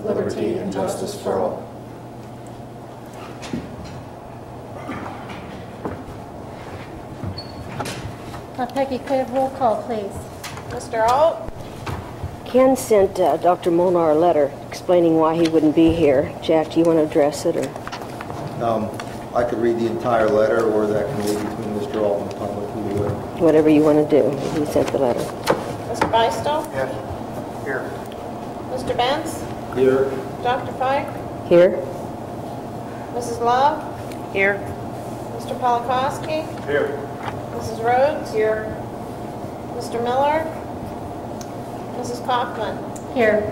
with liberty and justice for all. Peggy, could I have roll call, please? Mr. Alt? Ken sent Dr. Molnar a letter explaining why he wouldn't be here. Jack, do you want to address it? Or? I could read the entire letter, or that can be between Mr. Alt and the public, who you would. Whatever you want to do. He sent the letter. Mr. Beistel? Yes. Here. Mr. Benz? Here. Dr. Fike? Here? Mrs. Love? Here. Mr. Polakowski? Here. Mrs. Rhodes? Here. Mr. Miller? Mrs. Kaufman? Here.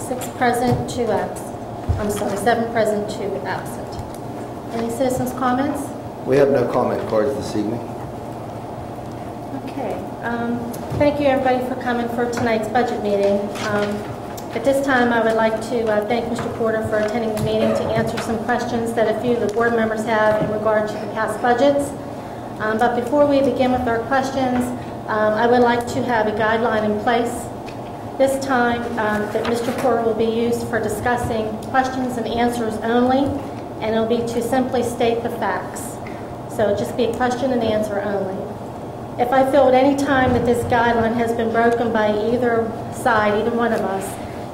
6 present, 2 absent. I'm sorry, 7 present, 2 absent. Any citizens' comments? We have no comment cards this evening. Okay. Thank you, everybody, for coming for tonight's budget meeting. At this time, I would like to thank Mr. Porter for attending the meeting to answer some questions that a few of the board members have in regard to the past budgets. But before we begin with our questions, I would like to have a guideline in place. This time that Mr. Porter will be used for discussing questions and answers only, and it will be to simply state the facts. So just be a question and answer only. If I feel at any time that this guideline has been broken by either side, either one of us,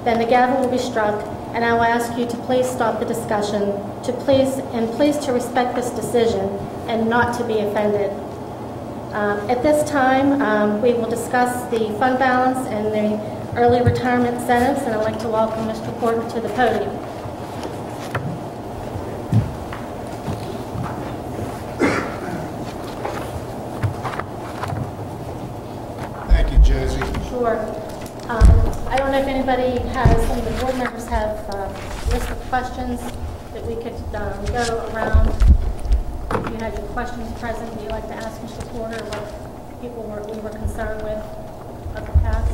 then the gavel will be struck, and I will ask you to please stop the discussion, please to respect this decision and not to be offended. At this time, we will discuss the fund balance and the early retirement incentives, and I'd like to welcome Mr. Porter to the podium. Thank you, Josie. Sure. I don't know if anybody has, some of the board members have a list of questions that we could go around. If you had your questions present, would you like to ask Mr. Porter what people we were concerned with of the past?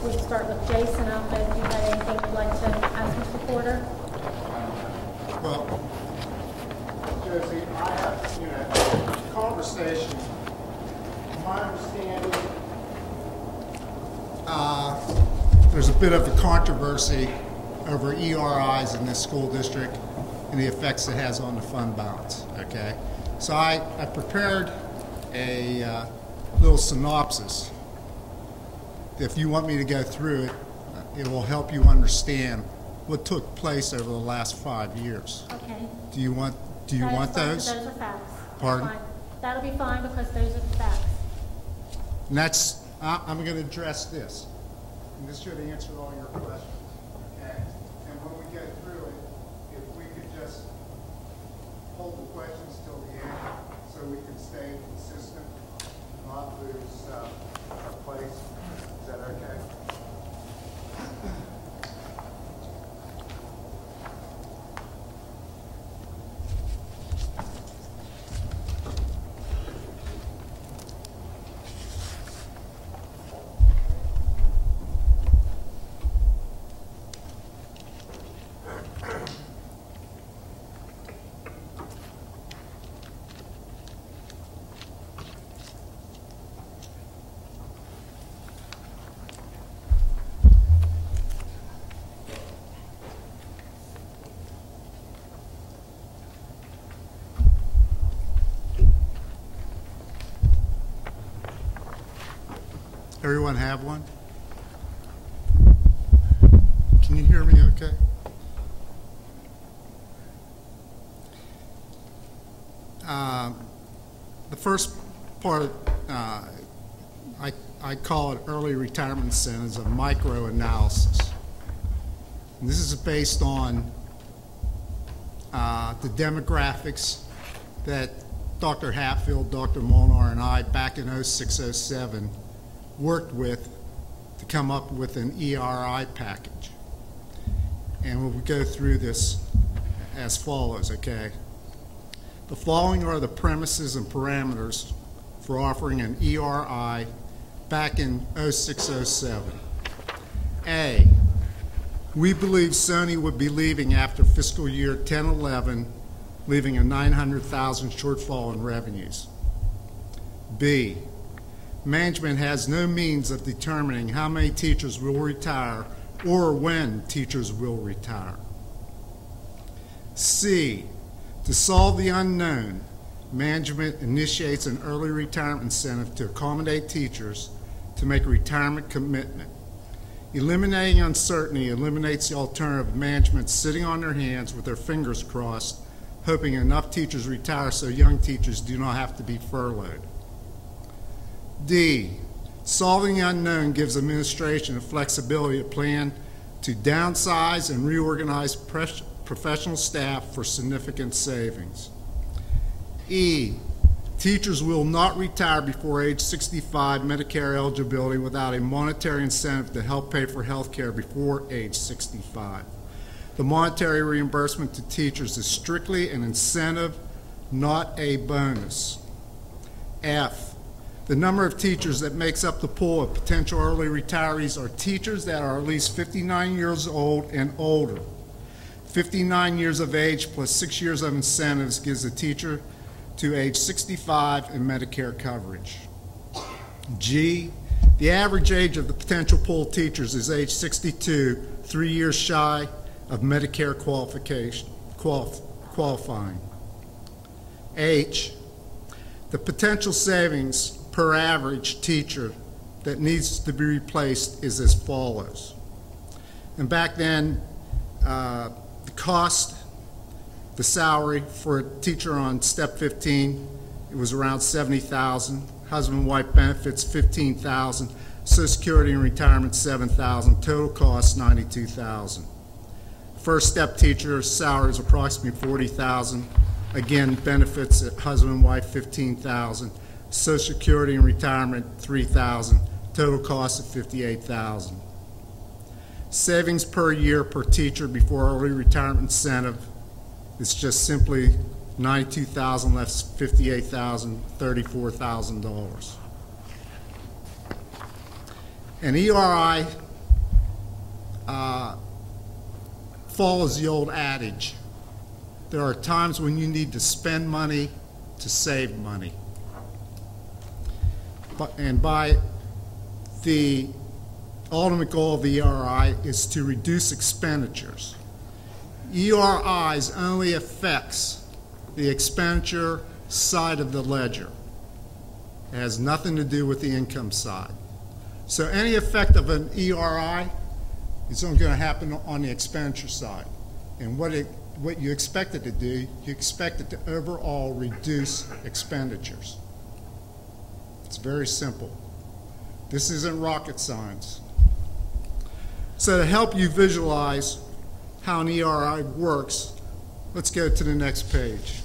We'd start with Jason. I don't know if you had anything you'd like to ask Mr. Porter. Well, Josie, I have, conversation. My understanding, there's a bit of a controversy over ERIs in this school district and the effects it has on the fund balance, okay? So I prepared a little synopsis. If you want me to go through it, it will help you understand what took place over the last 5 years. Okay. Do you want those? Those are facts. Pardon? Fine. That'll be fine because those are the facts. And that's, I'm going to address this. And this should answer all your questions. Okay? And when we go through it, if we could just hold the questions till the end so we can stay consistent, not lose our place. Is that okay? Everyone have one? Can you hear me okay? The first part, I call it early retirement incentives, a micro-analysis. And this is based on the demographics that Dr. Hatfield, Dr. Molnar, and I back in 06-07 worked with to come up with an ERI package. And we'll go through this as follows, okay? The following are the premises and parameters for offering an ERI back in 06-07. A, we believe Sony would be leaving after fiscal year 10-11, leaving a $900,000 shortfall in revenues. B, management has no means of determining how many teachers will retire or when teachers will retire. C, to solve the unknown, management initiates an early retirement incentive to accommodate teachers to make a retirement commitment. Eliminating uncertainty eliminates the alternative of management sitting on their hands with their fingers crossed, hoping enough teachers retire so young teachers do not have to be furloughed. D, solving the unknown gives administration the flexibility to plan to downsize and reorganize professional staff for significant savings. E, teachers will not retire before age 65 Medicare eligibility without a monetary incentive to help pay for health care before age 65. The monetary reimbursement to teachers is strictly an incentive, not a bonus. F, the number of teachers that makes up the pool of potential early retirees are teachers that are at least 59 years old and older. 59 years of age plus 6 years of incentives gives a teacher to age 65 in Medicare coverage. G, the average age of the potential pool of teachers is age 62, 3 years shy of Medicare qualifying. H, the potential savings per average teacher that needs to be replaced is as follows. And back then, the cost, the salary for a teacher on step 15, it was around $70,000. Husband and wife benefits $15,000. Social Security and retirement $7,000. Total cost $92,000. First step teacher salary is approximately $40,000. Again, benefits at husband and wife $15,000. Social Security and retirement $3,000. Total cost of $58,000. Savings per year per teacher before early retirement incentive is just simply $92,000 less $58,000, $34,000. And ERI follows the old adage. There are times when you need to spend money to save money. And by the ultimate goal of the ERI is to reduce expenditures. ERIs only affects the expenditure side of the ledger. It has nothing to do with the income side. So any effect of an ERI is only going to happen on the expenditure side. And what you expect it to do, you expect it to overall reduce expenditures. It's very simple. This isn't rocket science. So to help you visualize how an ERI works, let's go to the next page.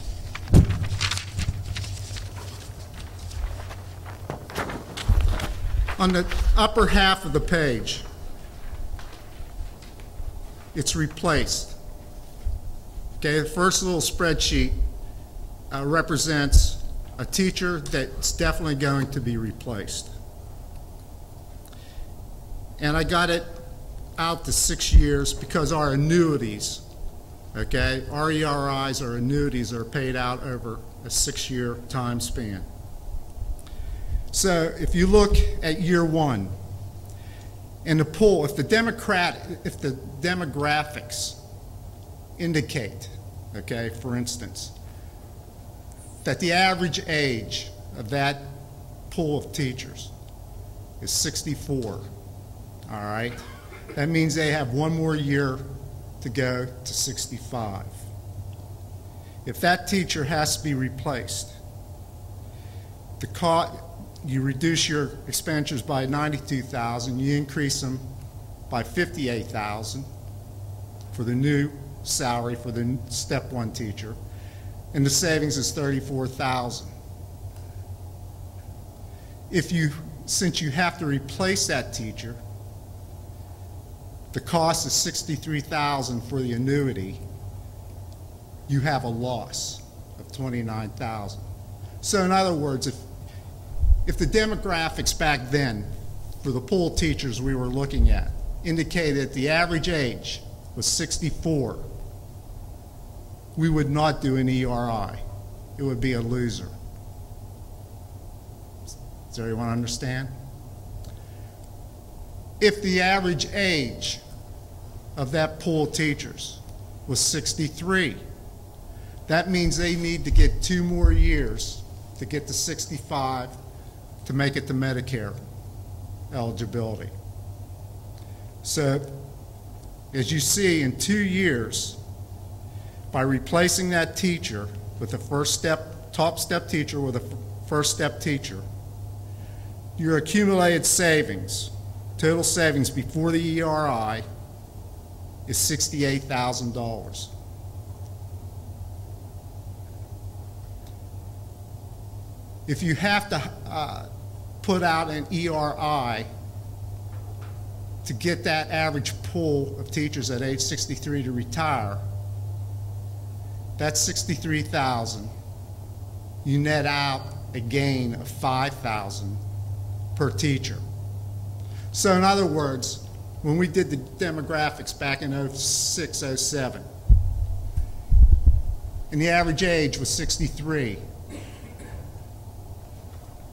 On the upper half of the page, it's replaced. Okay, the first little spreadsheet represents a teacher that's definitely going to be replaced. And I got it out to 6 years because our annuities, okay, our ERIs, our annuities are paid out over a 6-year time span. So if you look at year 1, in the pool, if the demographics indicate, okay, for instance, that the average age of that pool of teachers is 64, all right? That means they have 1 more year to go to 65. If that teacher has to be replaced, you reduce your expenditures by $92,000, you increase them by $58,000 for the new salary for the step 1 teacher, and the savings is $34,000. Since you have to replace that teacher, the cost is $63,000 for the annuity, you have a loss of $29,000. So in other words, if the demographics back then for the pool of teachers we were looking at indicated that the average age was 64, we would not do an ERI. It would be a loser. Does everyone understand? If the average age of that pool of teachers was 63. That means they need to get 2 more years to get to 65 to make it to Medicare eligibility. So, as you see, in 2 years, by replacing that teacher with a top step teacher with a first step teacher, your accumulated savings, total savings before the ERI, is $68,000. If you have to put out an ERI to get that average pool of teachers at age 63 to retire, that's $63,000. You net out a gain of $5,000 per teacher. So in other words, when we did the demographics back in 06, 07, and the average age was 63,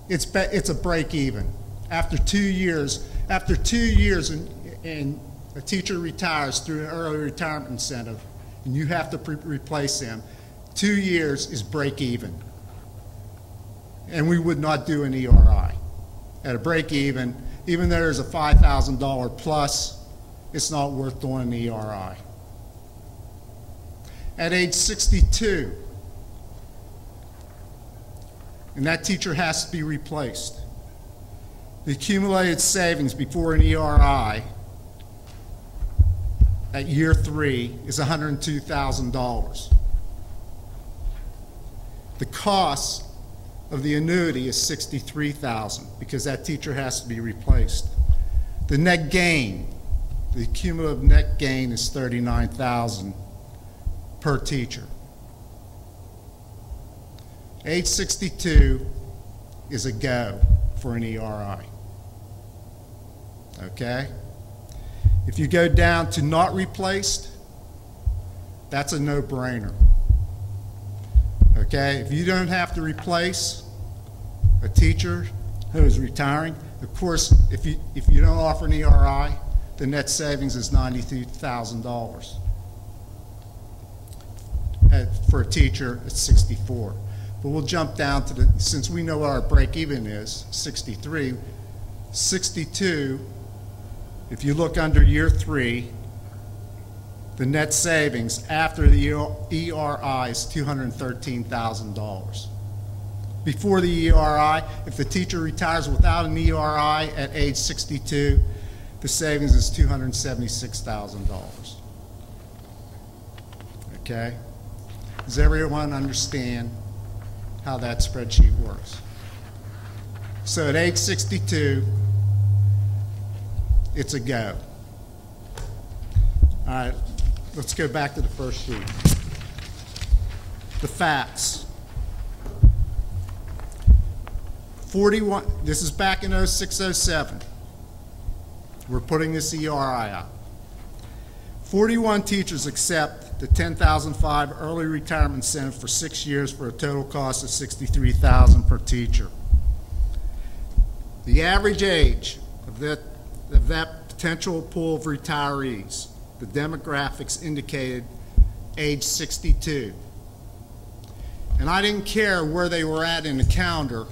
it's a break even. After 2 years, and a teacher retires through an early retirement incentive, and you have to replace them, 2 years is break even. And we would not do an ERI. At a break even though there's a $5,000 plus, it's not worth doing an ERI. At age 62, and that teacher has to be replaced, the accumulated savings before an ERI at year 3 is $102,000. The cost of the annuity is $63,000 because that teacher has to be replaced. The net gain, the cumulative net gain is $39,000 per teacher. Age 62 is a go for an ERI. Okay? If you go down to not replaced, that's a no-brainer. Okay? If you don't have to replace a teacher who is retiring, of course, if you don't offer an ERI, the net savings is $92,000. For a teacher, it's 64. But we'll jump down to since we know what our break-even is, 63, 62, if you look under year 3, the net savings after the ERI is $213,000. Before the ERI, if the teacher retires without an ERI at age 62, the savings is $276,000. Okay? Does everyone understand how that spreadsheet works? So at age 62, it's a go. All right, let's go back to the first sheet. The facts. 41, this is back in 06, 07. We're putting this ERI out. 41 teachers accept the $10,005 early retirement incentive for 6 years for a total cost of $63,000 per teacher. The average age of that potential pool of retirees, the demographics indicated age 62. And I didn't care where they were at in the calendar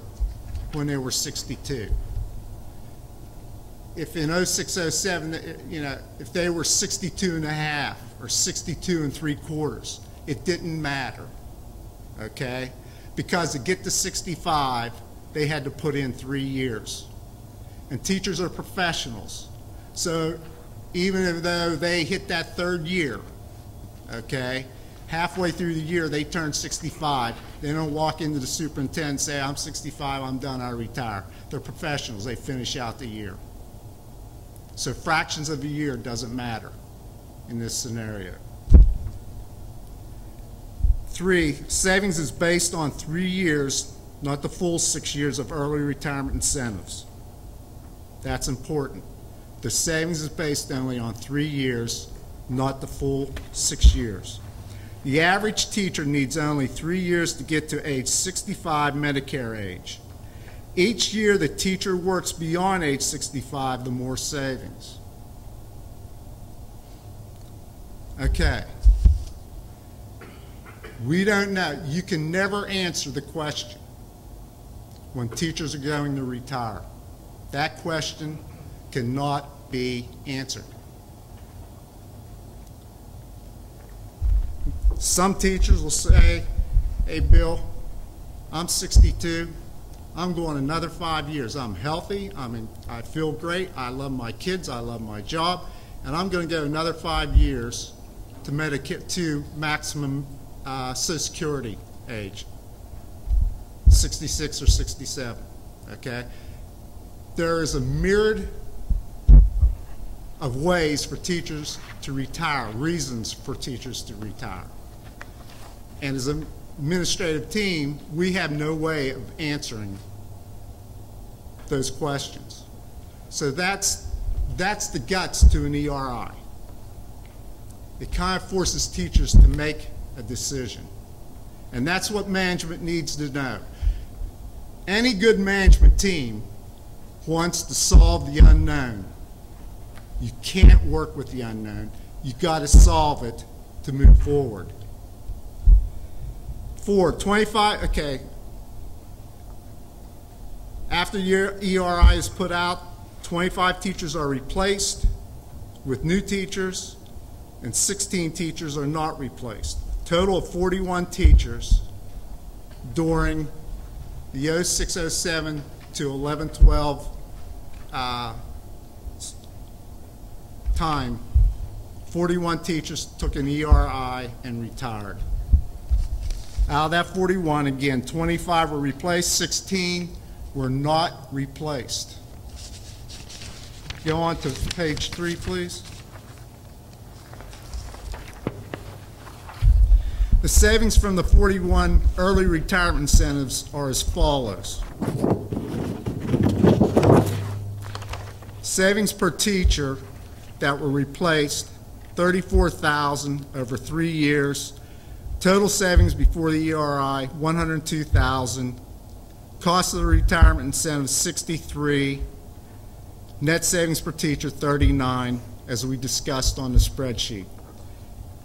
when they were 62. If in 06, 07, if they were 62 and a half or 62 and 3/4, it didn't matter, okay? Because to get to 65, they had to put in 3 years. And teachers are professionals. So even though they hit that 3rd year, okay, halfway through the year they turn 65, they don't walk into the superintendent and say, I'm 65, I'm done, I retire. They're professionals, they finish out the year. So fractions of a year doesn't matter in this scenario. 3, savings is based on 3 years, not the full 6 years of early retirement incentives. That's important. The savings is based only on 3 years, not the full 6 years. The average teacher needs only 3 years to get to age 65 Medicare age. Each year the teacher works beyond age 65, the more savings. Okay. We don't know. You can never answer the question when teachers are going to retire. That question cannot be answered. Some teachers will say, hey, Bill, I'm 62. I'm going another 5 years. I'm healthy. I feel great. I love my kids. I love my job. And I'm going to go another 5 years to maximum Social Security age, 66 or 67. Okay? There is a myriad of ways for teachers to retire, reasons for teachers to retire. And as an administrative team, we have no way of answering those questions. So that's the guts to an ERI. It kind of forces teachers to make a decision. And that's what management needs to know. Any good management team wants to solve the unknown. You can't work with the unknown. You've got to solve it to move forward. 25, okay. After your ERI is put out, 25 teachers are replaced with new teachers, and 16 teachers are not replaced. Total of 41 teachers during the 06-07 to 11-12 time. 41 teachers took an ERI and retired. Out of that 41, again, 25 were replaced, 16 were not replaced. Go on to page 3, please. The savings from the 41 early retirement incentives are as follows. Savings per teacher that were replaced, $34,000 over 3 years. Total savings before the ERI, $102,000. Cost of the retirement incentive, $63,000. Net savings per teacher, $39,000, as we discussed on the spreadsheet.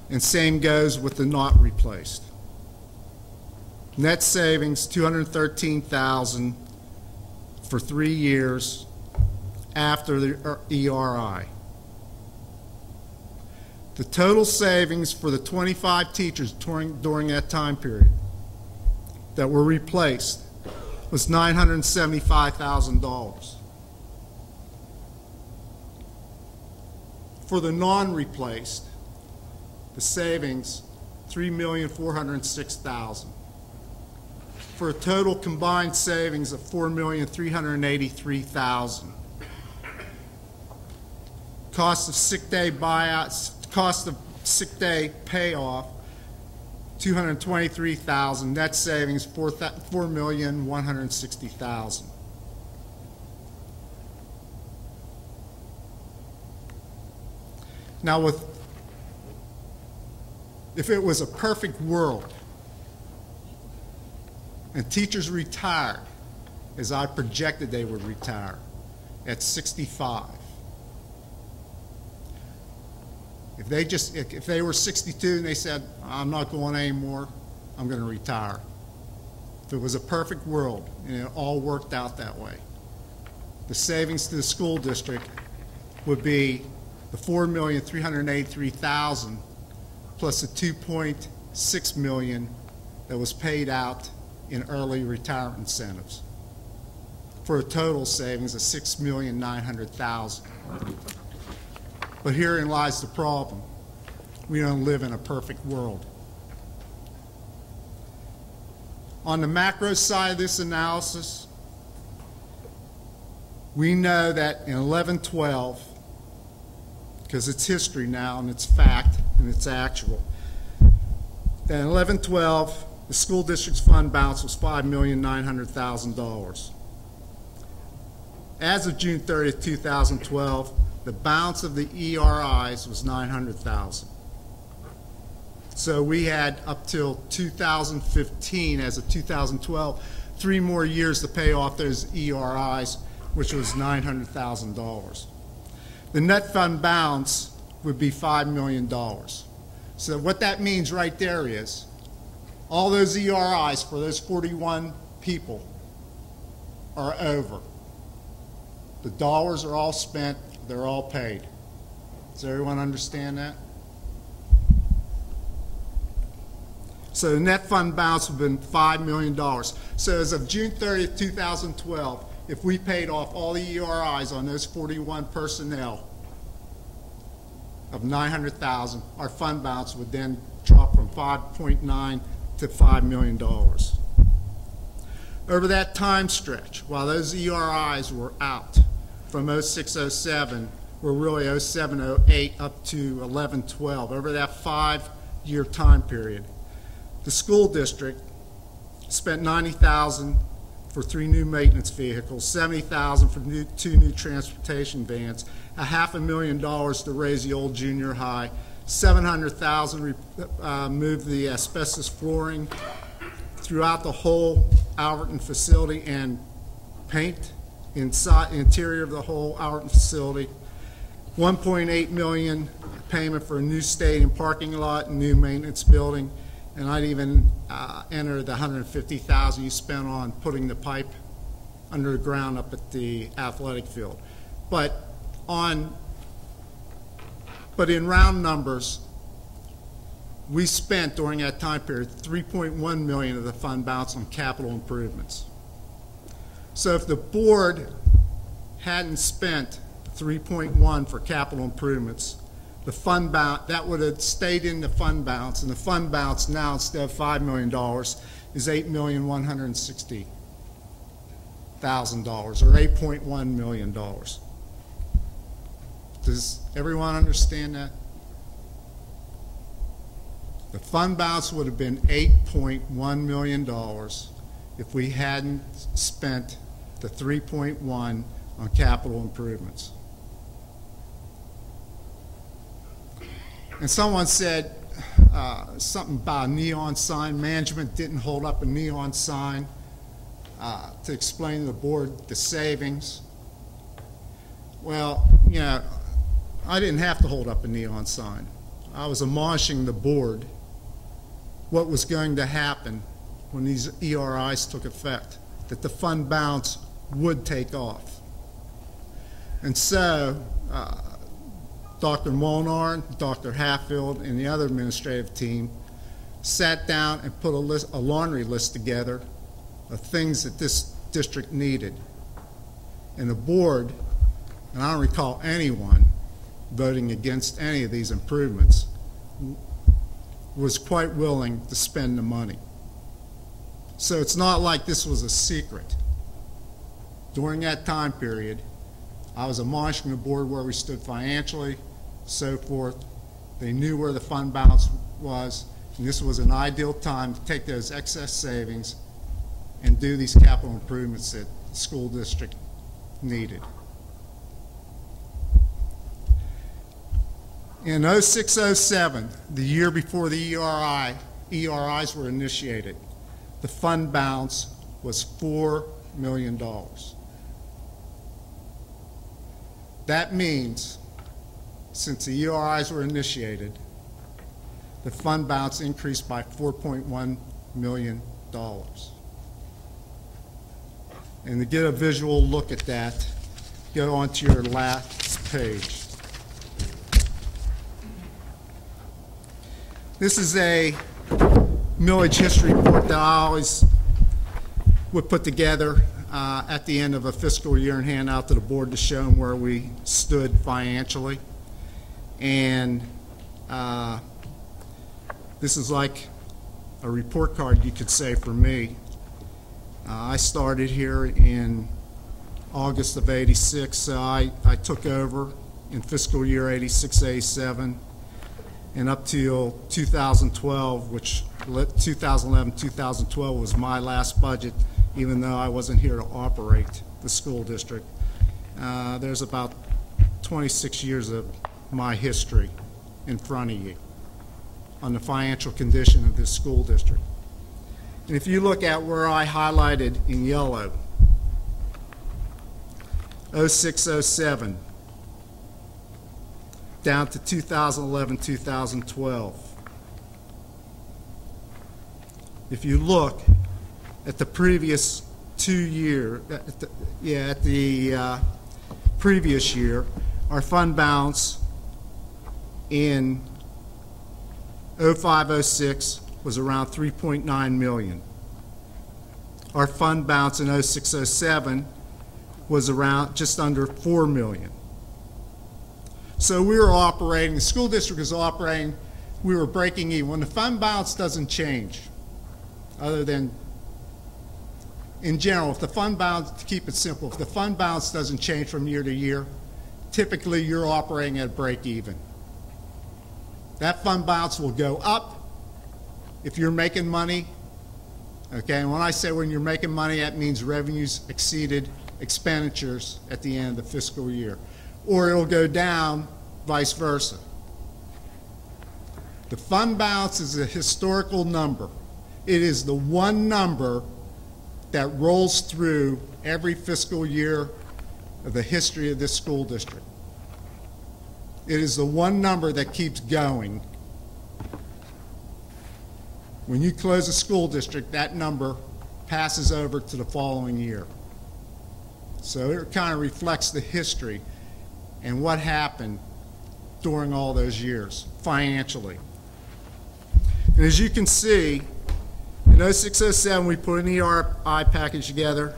And same goes with the not replaced. Net savings, $213,000 for 3 years after the ERI. The total savings for the 25 teachers during that time period that were replaced was $975,000. For the non-replaced, the savings, $3,406,000. For a total combined savings of $4,383,000. Cost of sick day buyouts, cost of sick day payoff, $223,000. Net savings, $4,160,000. Now, if it was a perfect world and teachers retired as I projected they would retire at 65, if they were 62 and they said, I'm not going anymore, I'm going to retire. If it was a perfect world and it all worked out that way, the savings to the school district would be the $4,383,000 plus the $2.6 million that was paid out in early retirement incentives, for a total savings of $6,900,000. But herein lies the problem. We don't live in a perfect world. On the macro side of this analysis, we know that in 11-12, because it's history now and it's fact and it's actual, that in 11-12, the school district's fund balance was $5,900,000. As of June 30th, 2012, the balance of the ERIs was $900,000. So we had up till 2015, as of 2012, 3 more years to pay off those ERIs, which was $900,000. The net fund balance would be $5 million. So what that means right there is all those ERIs for those 41 people are over. The dollars are all spent, they're all paid. Does everyone understand that? So the net fund balance would have been $5 million. So as of June 30th, 2012, if we paid off all the ERIs on those 41 personnel of $900,000, our fund balance would then drop from 5.9 to $5 million. Over that time stretch, while those ERIs were out from 06-07, were really 07-08 up to 11-12, over that 5-year time period, the school district spent $90,000 for 3 new maintenance vehicles, $70,000 for 2 new transportation vans, $500,000 to raise the old junior high, $700,000 moved the asbestos flooring throughout the whole Alberton facility and paint inside interior of the whole Alberton facility, $1.8 million payment for a new stadium parking lot and new maintenance building. And I'd even enter the $150,000 you spent on putting the pipe under the ground up at the athletic field. But in round numbers, we spent during that time period $3.1 million of the fund balance on capital improvements. So if the board hadn't spent $3.1 for capital improvements, the fund balance, that would have stayed in the fund balance, and the fund balance now, instead of $5 million, is $8,160,000, or $8.1 million. Does everyone understand that? The fund balance would have been $8.1 million if we hadn't spent the $3.1 on capital improvements. And someone said something about a neon sign. Management didn't hold up a neon sign to explain to the board the savings. Well, you know, I didn't have to hold up a neon sign. I was admonishing the board what was going to happen when these ERIs took effect, that the fund balance would take off. And so Dr. Molnar, Dr. Hatfield, and the other administrative team sat down and put a laundry list together of things that this district needed. And the board, and I don't recall anyone voting against any of these improvements, was quite willing to spend the money. So it's not like this was a secret. During that time period, I was admonishing the board where we stood financially, so forth. They knew where the fund balance was, and this was an ideal time to take those excess savings and do these capital improvements that the school district needed. In 06-07, the year before the ERIs were initiated, the fund balance was $4 million. That means, since the ERIs were initiated, the fund balance increased by $4.1 million. And to get a visual look at that, go on to your last page. This is a millage history report that I always would put together at the end of a fiscal year and hand out to the board to show them where we stood financially. And this is like a report card, you could say, for me. I started here in August of '86, so I took over in fiscal year '86-'87, and up till 2012, which 2011-2012 was my last budget, even though I wasn't here to operate the school district. There's about 26 years of my history in front of you on the financial condition of this school district. And if you look at where I highlighted in yellow, 06-07, down to 2011-2012, if you look at the previous 2 years, at the previous year, our fund balance in 05-06 was around $3.9 million. Our fund balance in 06-07 was around just under $4 million. So we were operating, the school district was operating, we were breaking even. When the fund balance doesn't change, other than, in general, if the fund balance, to keep it simple, if the fund balance doesn't change from year to year, typically you're operating at break even. That fund balance will go up if you're making money. Okay, and when I say when you're making money, that means revenues exceeded expenditures at the end of the fiscal year. Or it'll go down, vice versa. The fund balance is a historical number. It is the one number that rolls through every fiscal year of the history of this school district. It is the one number that keeps going. When you close a school district, that number passes over to the following year. So it kind of reflects the history and what happened during all those years financially. And as you can see, in 06-07 we put an ERI package together.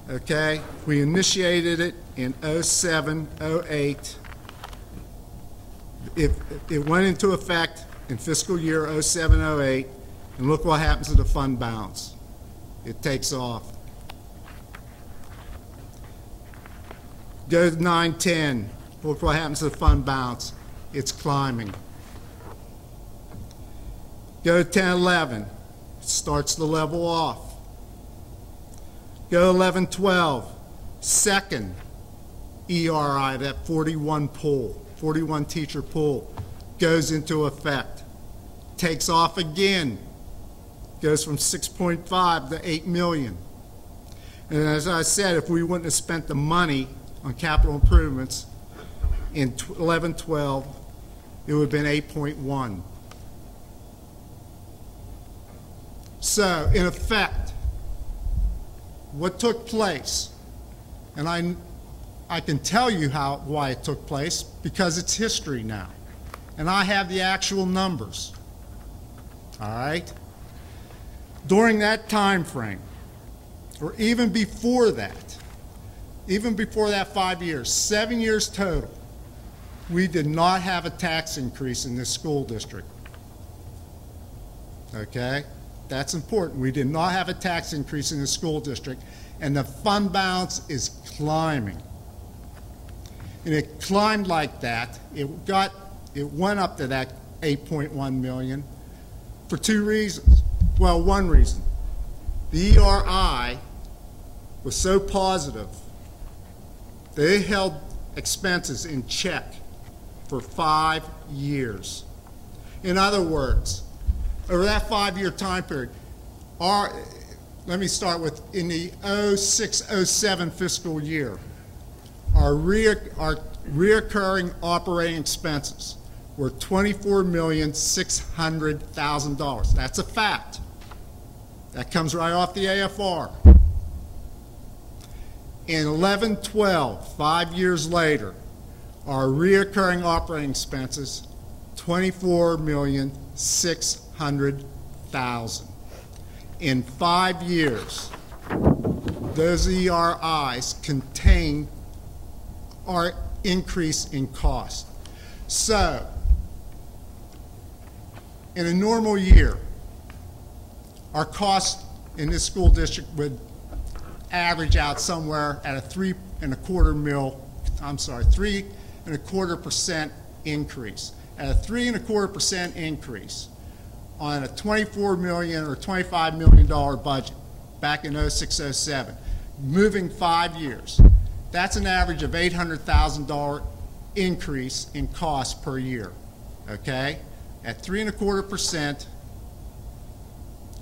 Okay, we initiated it in 07-08. It went into effect in fiscal year 07-08, and look what happens to the fund balance. It takes off. Go to 9-10. Look what happens to the fund balance. It's climbing. Go to 10-11. It starts to level off. Go to 11-12. Second ERI, that 41 teacher pool, goes into effect. Takes off again. Goes from 6.5 to 8 million. And as I said, if we wouldn't have spent the money on capital improvements in 11-12, it would have been 8.1. So, in effect, what took place, and I can tell you why it took place, because it's history now. And I have the actual numbers. All right? During that time frame, or even before that 5 years, 7 years total, we did not have a tax increase in this school district. Okay? That's important. We did not have a tax increase in the school district, and the fund balance is climbing. And it climbed like that. It went up to that 8.1 million for two reasons. Well, one reason. The ERI was so positive, they held expenses in check for 5 years. In other words, over that 5-year time period, let me start with, in the 06-07 fiscal year, our reoccurring operating expenses were $24,600,000. That's a fact. That comes right off the AFR. In 11-12, 5 years later, our reoccurring operating expenses, $24,600,000. In 5 years, those ERIs contain our increase in cost. So, in a normal year, our cost in this school district would average out somewhere at a 3.25% increase. At a 3.25% increase on a $24 million or $25 million budget back in 06-07, moving 5 years, that's an average of $800,000 increase in cost per year. Okay? At 3.25%,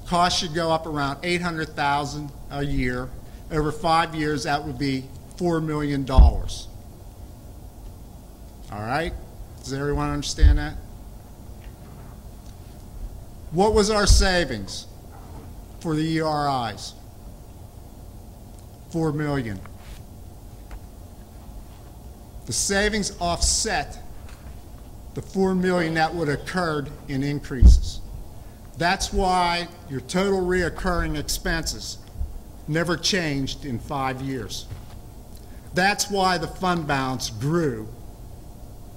costs should go up around $800,000 a year. Over 5 years, that would be $4 million. All right? Does everyone understand that? What was our savings? for the ERIs. $4 million. The savings offset the $4 million that would have occurred in increases. That's why your total reoccurring expenses never changed in 5 years. That's why the fund balance grew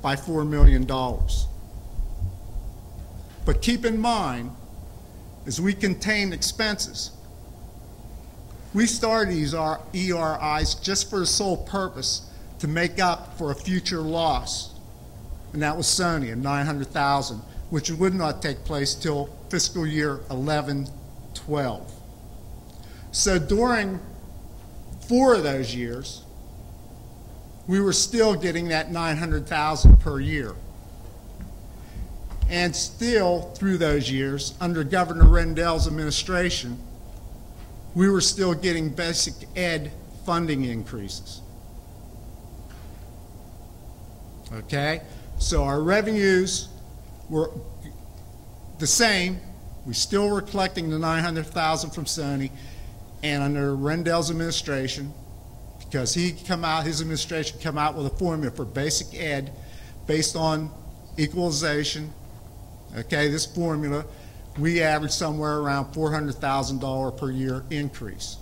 by $4 million. But keep in mind, as we contain expenses, we started these ERIs just for the sole purpose to make up for a future loss, and that was Sony of $900,000, which would not take place till fiscal year 11-12. So during 4 of those years, we were still getting that $900,000 per year. And still, through those years, under Governor Rendell's administration, we were still getting basic ed funding increases. Okay? So our revenues were the same. We still were collecting the $900,000 from Sony, and under Rendell's administration, because his administration come out with a formula for basic ed based on equalization. Okay, this formula, we averaged somewhere around $400,000 per year increase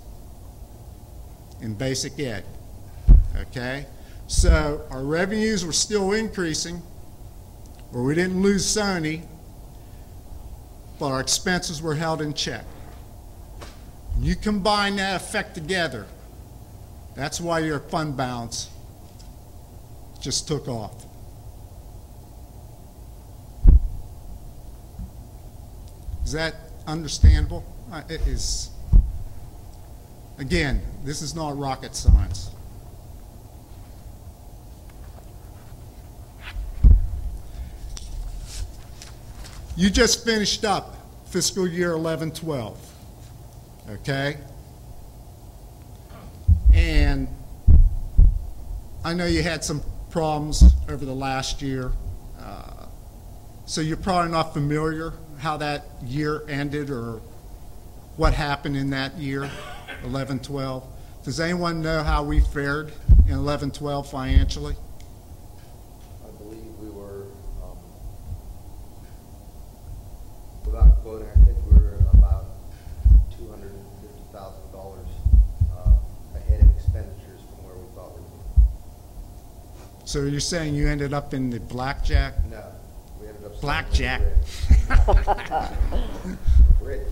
in basic ed. Okay, so our revenues were still increasing, or we didn't lose Sony, but our expenses were held in check. You combine that effect together, that's why your fund balance just took off. Is that understandable? It is. Again, this is not rocket science. You just finished up fiscal year 11-12, okay? And I know you had some problems over the last year, so you're probably not familiar how that year ended or what happened in that year, 11-12. Does anyone know how we fared in 11-12 financially? I believe we were, without quoting, I think we were about $250,000 ahead in expenditures from where we thought we would. So you're saying you ended up in the blackjack? No, we ended up Blackjack. red.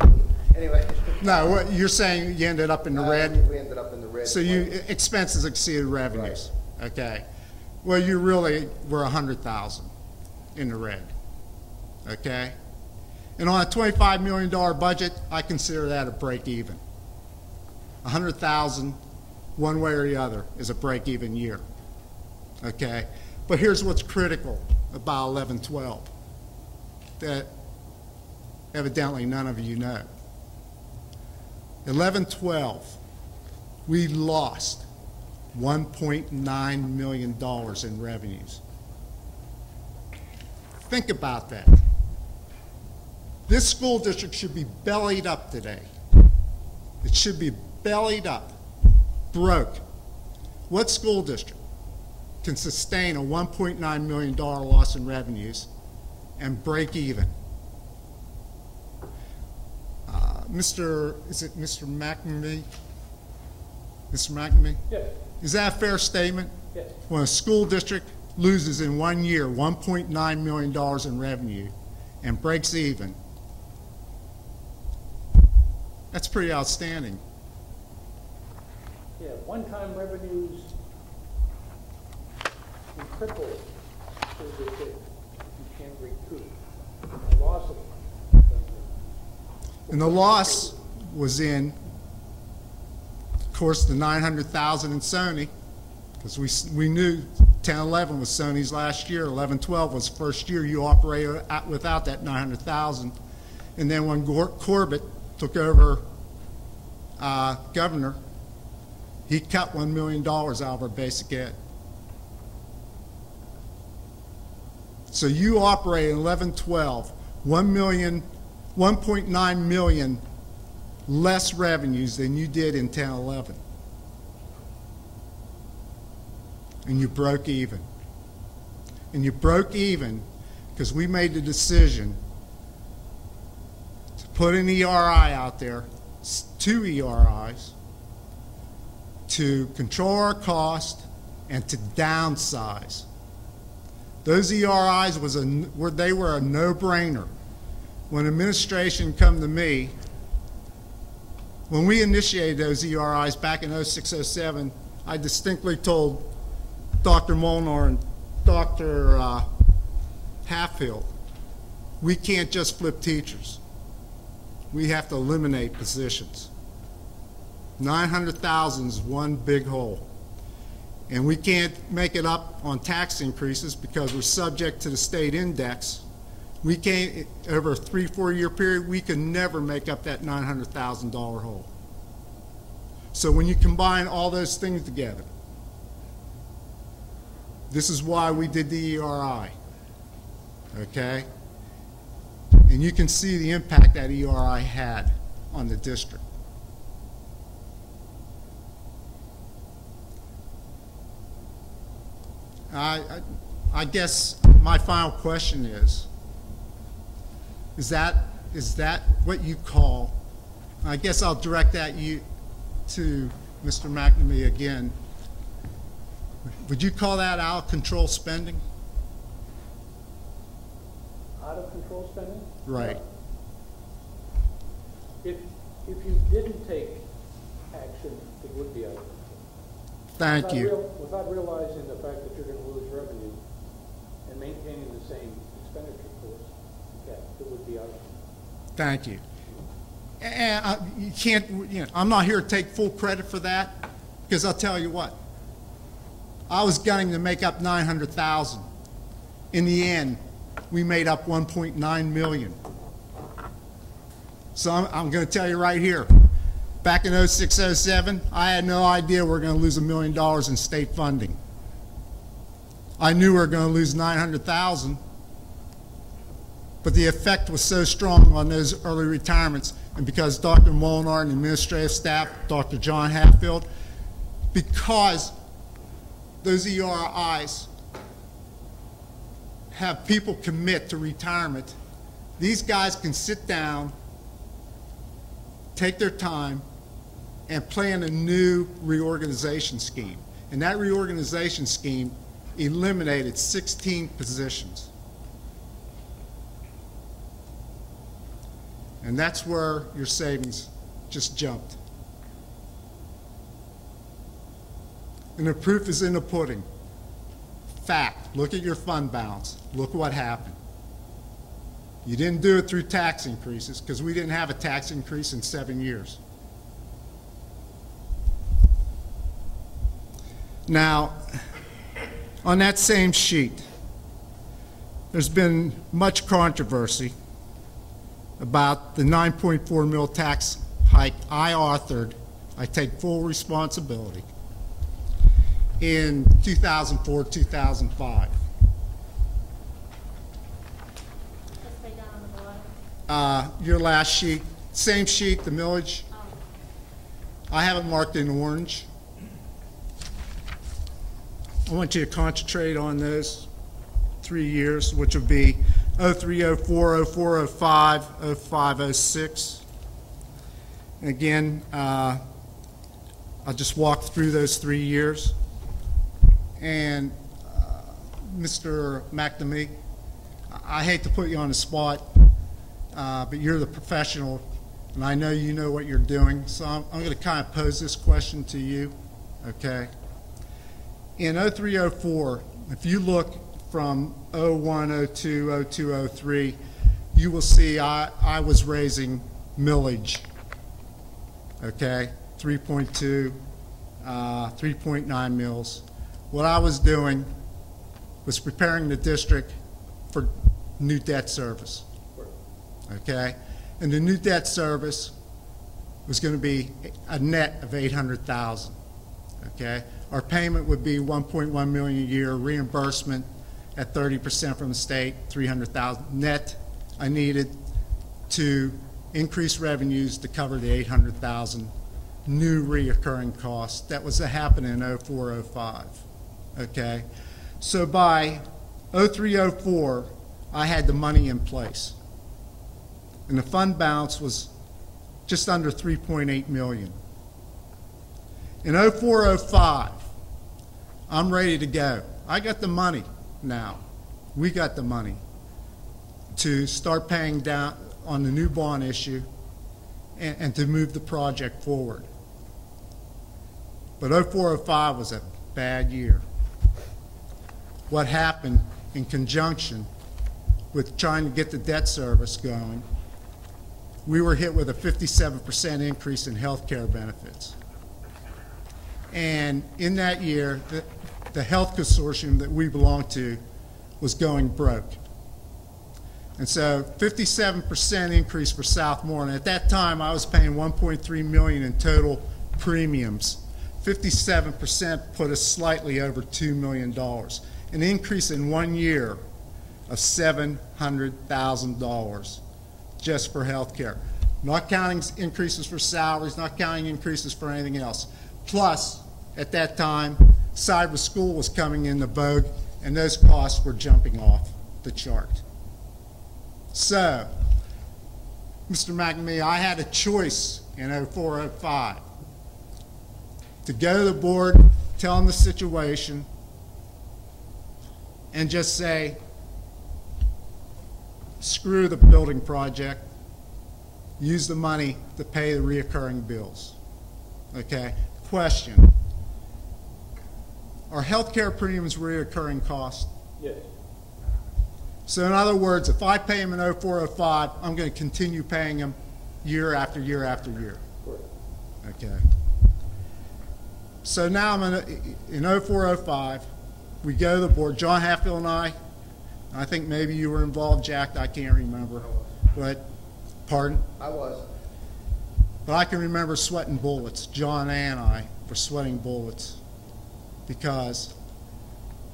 Anyway. No, what you're saying you ended up in the red? We ended up in the red. So you expenses exceeded revenues. Right. Okay. Well, you really were 100,000 in the red. Okay. And on a $25 million budget, I consider that a break even. 100,000, one way or the other, is a break even year. Okay. But here's what's critical about 11-12 that evidently none of you know. 11-12, we lost $1.9 million in revenues. Think about that. This school district should be bellied up today. It should be bellied up, broke. What school district can sustain a $1.9 million loss in revenues and break even? Is it Mr. McNamee? Mr. McNamee? Yes. Is that a fair statement? Yes. When a school district loses in 1 year $1.9 million in revenue and breaks even, that's pretty outstanding. Yeah, one-time revenues can cripple so that you can't recoup. The loss of And the loss was in, of course, the $900,000 in Sony, because we knew 10-11 was Sony's last year, 11-12 was the first year you operated without that $900,000. And then when Corbett took over governor, he cut $1 million out of our basic ed. So you operate in 11-12, $1.9 million less revenues than you did in 10-11. And you broke even. And you broke even because we made the decision to put an ERI out there, 2 ERIs, to control our cost and to downsize. Those ERIs they were a no-brainer. When administration come to me, when we initiated those ERIs back in 06-07, I distinctly told Dr. Molnar and Dr. Hatfield, we can't just flip teachers. We have to eliminate positions. 900,000 is one big hole. And we can't make it up on tax increases because we're subject to the state index. We can't, over a 3-4 year period, we can never make up that $900,000 hole. So when you combine all those things together, this is why we did the ERI, okay? And you can see the impact that ERI had on the district. I guess my final question is that what you call, I guess I'll direct that to Mr. McNamee again, would you call that out of control spending? Out of control spending? Right. If you didn't take action, it would be out of control. Thank you. Without realizing the fact that you're going to lose revenue and maintaining the same expenditure course, yeah, it would be out of control. Thank you. And you can't, I'm not here to take full credit for that, because I'll tell you what, I was gunning to make up 900,000. In the end, we made up 1.9 million. So I'm going to tell you right here, back in 06-07, I had no idea we were going to lose $1 million in state funding. I knew we were going to lose 900,000, but the effect was so strong on those early retirements, and because Dr. Molnar and the administrative staff, Dr. John Hatfield, because those ERIs have people commit to retirement, these guys can sit down, take their time, and plan a new reorganization scheme. And that reorganization scheme eliminated 16 positions. And that's where your savings just jumped. And the proof is in the pudding. Fact, look at your fund balance. Look what happened. You didn't do it through tax increases because we didn't have a tax increase in 7 years. Now, on that same sheet, there's been much controversy about the 9.4 mil tax hike I authored. I take full responsibility in 2004, 2005. Your last sheet, same sheet, the millage. I have it marked in orange. I want you to concentrate on those 3 years, which would be 03, 04, 04, 05, 05, 06. And again, I'll just walk through those 3 years. And Mr. McNamee, I hate to put you on the spot, but you're the professional, and I know you know what you're doing, so I'm going to kind of pose this question to you, okay? In 03, 04, if you look from 01, 02, 02, 03, you will see I was raising millage, okay? 3.2, 3.9 mils. What I was doing was preparing the district for new debt service, okay? And the new debt service was going to be a net of 800,000, okay? Our payment would be 1.1 million a year, reimbursement at 30% from the state, 300,000 net I needed to increased revenues to cover the $800,000 new reoccurring costs that was to happen in 04-05. Okay? So by 03-04, I had the money in place. And the fund balance was just under $3.8 million. In 04-05, I'm ready to go. I got the money now. We got the money to start paying down on the new bond issue and to move the project forward. But 04-05 was a bad year. What happened in conjunction with trying to get the debt service going, we were hit with a 57% increase in health care benefits. And in that year, the health consortium that we belonged to was going broke. And so 57% increase for Southmore. And at that time, I was paying $1.3 million in total premiums. 57% put us slightly over $2 million. An increase in 1 year of $700,000 just for health care. Not counting increases for salaries, not counting increases for anything else. Plus, at that time, cyber school was coming into vogue, and those costs were jumping off the chart. So, Mr. McNamee, I had a choice in 04-05 to go to the board, tell them the situation, and just say, screw the building project, use the money to pay the reoccurring bills. Okay? Question. Are healthcare premiums reoccurring costs? Yes. So in other words, if I pay them in 04-05, I'm going to continue paying them year after year after year. Correct. Okay. So now I'm in 04-05, we go to the board, John Hatfield and I think maybe you were involved, Jack, I can't remember. But, pardon? I was. But I can remember sweating bullets, John and I, for sweating bullets, because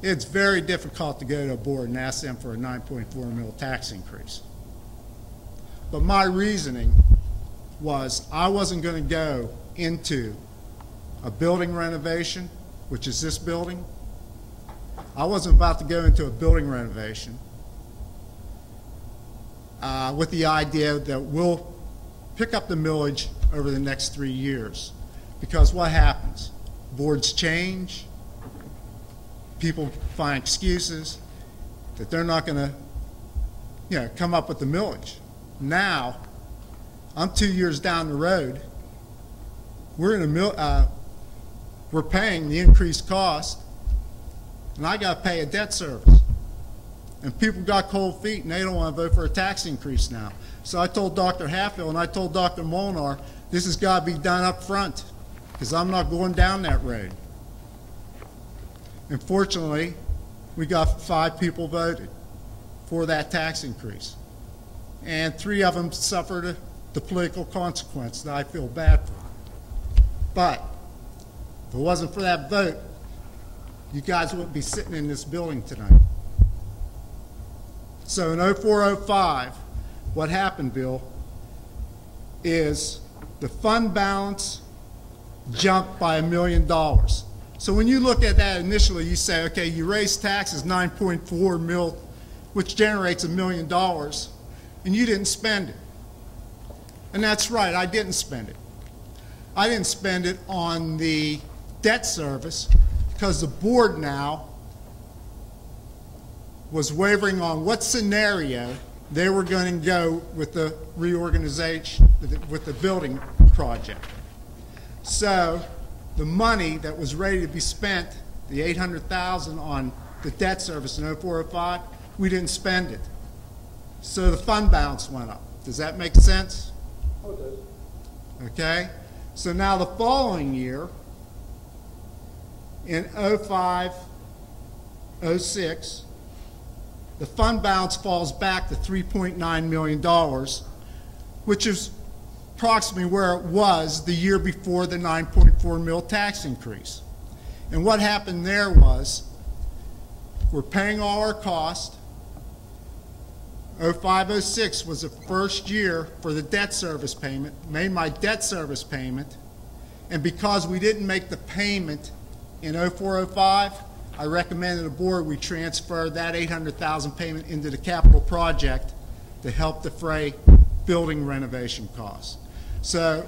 it's very difficult to go to a board and ask them for a 9.4 mil tax increase. But my reasoning was I wasn't going to go into a building renovation, which is this building. I wasn't about to go into a building renovation with the idea that we'll pick up the millage over the next 3 years. Because what happens? Boards change. People find excuses that they're not going to, come up with the millage. Now, I'm 2 years down the road. We're paying the increased cost, and I got to pay a debt service. And people got cold feet, and they don't want to vote for a tax increase now. So I told Dr. Hatfield and I told Dr. Molnar, this has got to be done up front, because I'm not going down that road. And fortunately, we got 5 people voted for that tax increase. And 3 of them suffered the political consequence that I feel bad for. But if it wasn't for that vote, you guys wouldn't be sitting in this building tonight. So in 04-05, what happened, Bill, is the fund balance jumped by $1 million. So when you look at that initially, you say, okay, you raise taxes 9.4 mil, which generates $1 million, and you didn't spend it. And that's right, I didn't spend it. I didn't spend it on the debt service because the board now was wavering on what scenario they were going to go with the reorganization, with the building project. So the money that was ready to be spent, the $800,000 on the debt service in 04-05, we didn't spend it. So the fund balance went up. Does that make sense? Oh, it does. Okay? So now the following year, in 05-06, the fund balance falls back to $3.9 million, which is approximately where it was the year before the 9.4 mil tax increase. And what happened there was we're paying all our cost. 0506 was the first year for the debt service payment, made my debt service payment, and because we didn't make the payment in 0405, I recommended the board we transfer that $800,000 payment into the capital project to help defray building renovation costs. So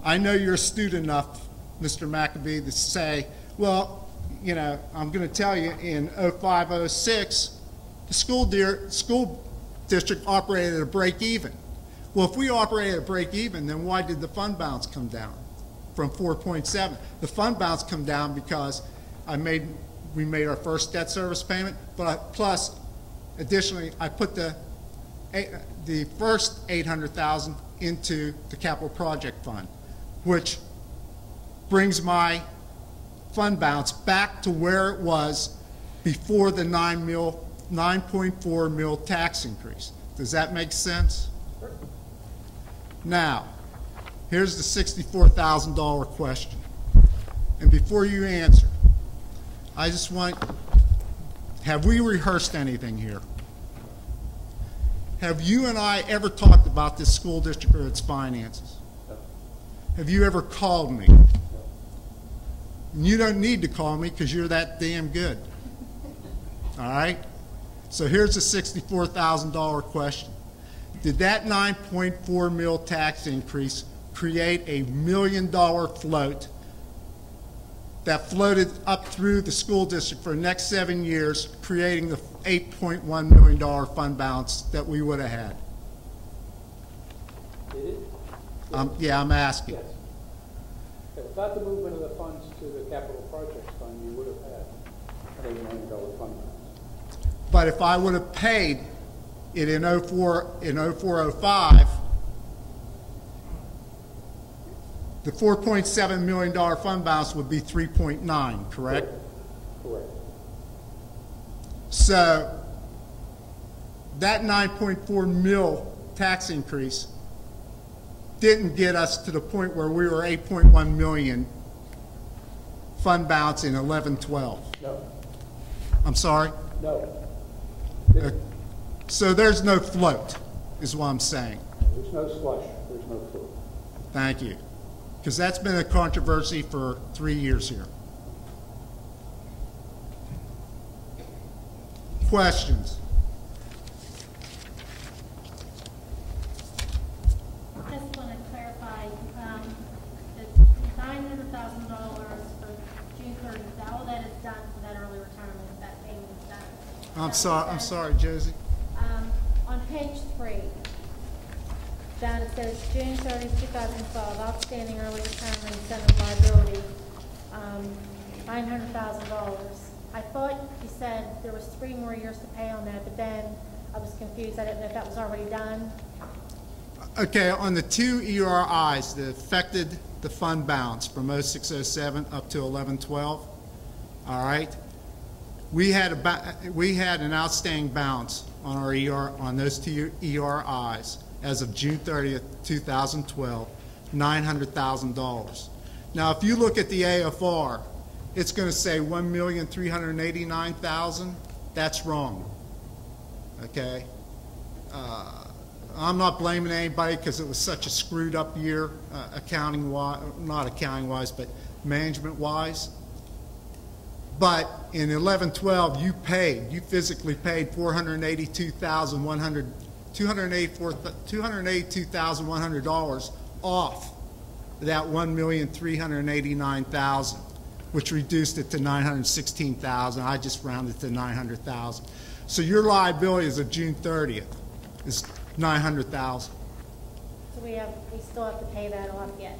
I know you're astute enough, Mr. McAbee, to say, well, you know, I'm going to tell you in 0506, the school district operated at a break even. Well, if we operated at a break even, then why did the fund balance come down from 4.7? The fund balance come down because we made our first debt service payment, but plus, additionally, I put the first $800,000 into the capital project fund, which brings my fund balance back to where it was before the 9.4 mil tax increase. Does that make sense? Now, here's the $64,000 question. And before you answer, I just want, have we rehearsed anything here? Have you and I ever talked about this school district or its finances? No. Have you ever called me? No. And you don't need to call me because you're that damn good. All right? So here's the $64,000 question. Did that 9.4 mil tax increase create a $1 million float that floated up through the school district for the next 7 years, creating the $8.1 million fund balance that we would have had? Did it? Yeah, I'm asking. Yes. Okay, without the movement of the funds to the capital projects fund, you would have had an $8 million fund balance. But if I would have paid it in 0405, the $4.7 million fund balance would be 3.9, correct? Correct. So that 9.4 mil tax increase didn't get us to the point where we were 8.1 million fund balance in 11-12. No. I'm sorry? No. So there's no float, is what I'm saying. There's no slush. There's no float. Thank you. Because that's been a controversy for 3 years here. Questions? Just want to clarify, the $900,000 for June 30th, all that is done for that early retirement, that payment is done. I'm sorry, Josie. On page 3, down it says June 30th, 2012, outstanding early retirement incentive liability, $900,000. I thought you said there was 3 more years to pay on that, but then I was confused. I didn't know if that was already done. Okay, on the 2 ERIs that affected the fund balance from 0607 up to 1112, all right, we had an outstanding balance on our on those 2 ERIs as of June 30th, 2012, $900,000. Now, if you look at the AFR, it's going to say $1,389,000. That's wrong. Okay. I'm not blaming anybody because it was such a screwed up year, accounting-wise, not accounting-wise, but management-wise. But in 11-12, you physically paid $282,100 off that $1,389,000, which reduced it to $916,000. I just rounded to $900,000. So your liability as of June 30th is $900,000 So we still have to pay that off yet.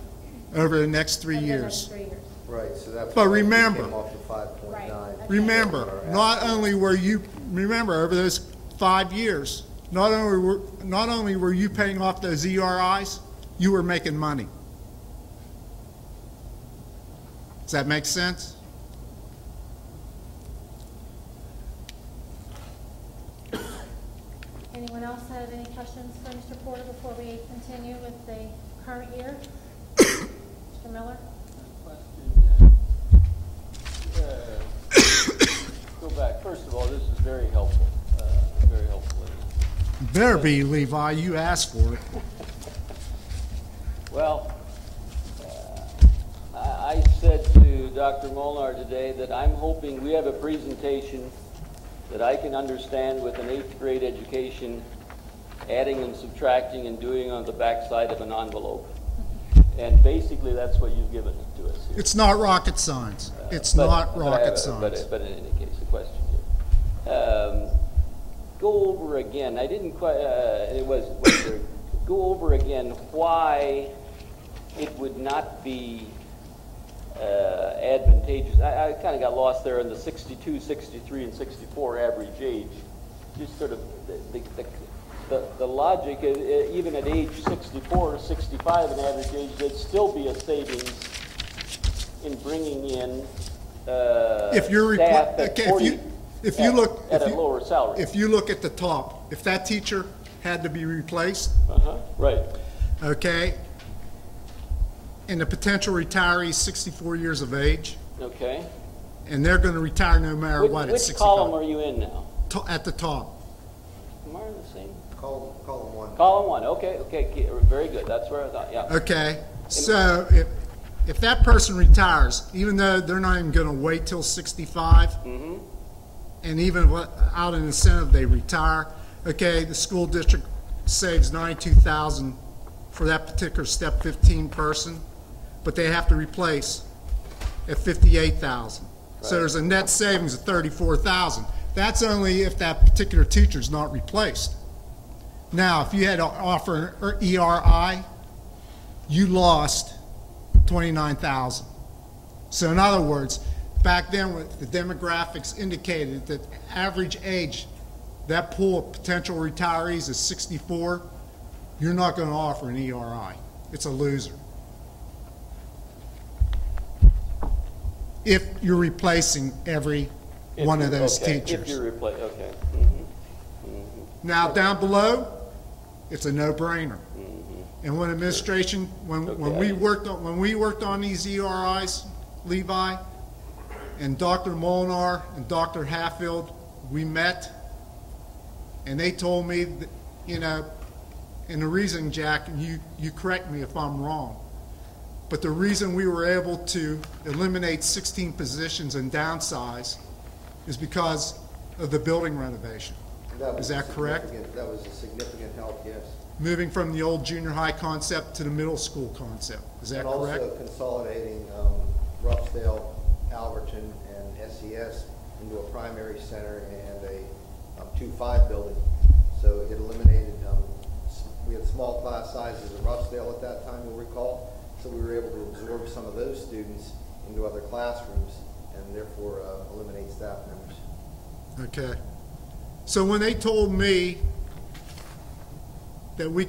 over the next 3 Over the years. next 3 years. Right, so that's But why we remember- came off the 5.9. Right. Remember, not only were you, remember over those 5 years, not only were you paying off those ERIs, you were making money. Does that make sense? Anyone else have any questions for Mr. Porter before we continue with the current year? Mr. Miller? Go back. First of all, this is very helpful. Very helpful. Better be, Levi. You asked for it. Well, I said to Dr. Molnar today that I'm hoping we have a presentation that I can understand with an 8th grade education, adding and subtracting and doing on the backside of an envelope. And basically that's what you've given to us here. It's not rocket science. It's not rocket science. But in any case, a question here. Go over again. I didn't quite. Go over again why it would not be advantageous. I kind of got lost there in the 62, 63, and 64 average age. Just sort of the logic, even at age 64 or 65, an average age, there'd still be a savings in bringing in If you're staff at 40 if you look at a lower salary. If you look at the top, if that teacher had to be replaced, right. okay, and the potential retiree is 64 years of age, Okay. and they're going to retire no matter what at Which 65. column are you in now? At the top. Am I in the same? Column one. Column 1. Okay, very good. That's where I thought. Yeah. Okay, so if that person retires, even though they're not even going to wait till 65, and even without an incentive they retire, okay, the school district saves $92,000 for that particular step 15 person, but they have to replace at $58,000. So there's a net savings of $34,000. That's only if that particular teacher is not replaced. Now, if you had to offer an ERI, you lost $29,000. So in other words, back then the demographics indicated that average age, that pool of potential retirees is 64, you're not going to offer an ERI. It's a loser. If you're replacing every one of those teachers. If you're replacing, okay. Now down below, it's a no-brainer. And when administration, when we worked on these ERIs, Levi, and Dr. Molnar and Dr. Hatfield, we met, and they told me that, you know, and the reason, Jack, and you correct me if I'm wrong, but the reason we were able to eliminate 16 positions and downsize is because of the building renovation. Is that correct? That was a significant help, yes. Moving from the old junior high concept to the middle school concept. Is that correct? And also consolidating Ruffsdale, Alberton, and SES into a primary center and a 2-5 building. So it eliminated, we had small class sizes in Ruffsdale at that time, you'll recall. So we were able to absorb some of those students into other classrooms and therefore eliminate staff members. Okay. So when they told me that we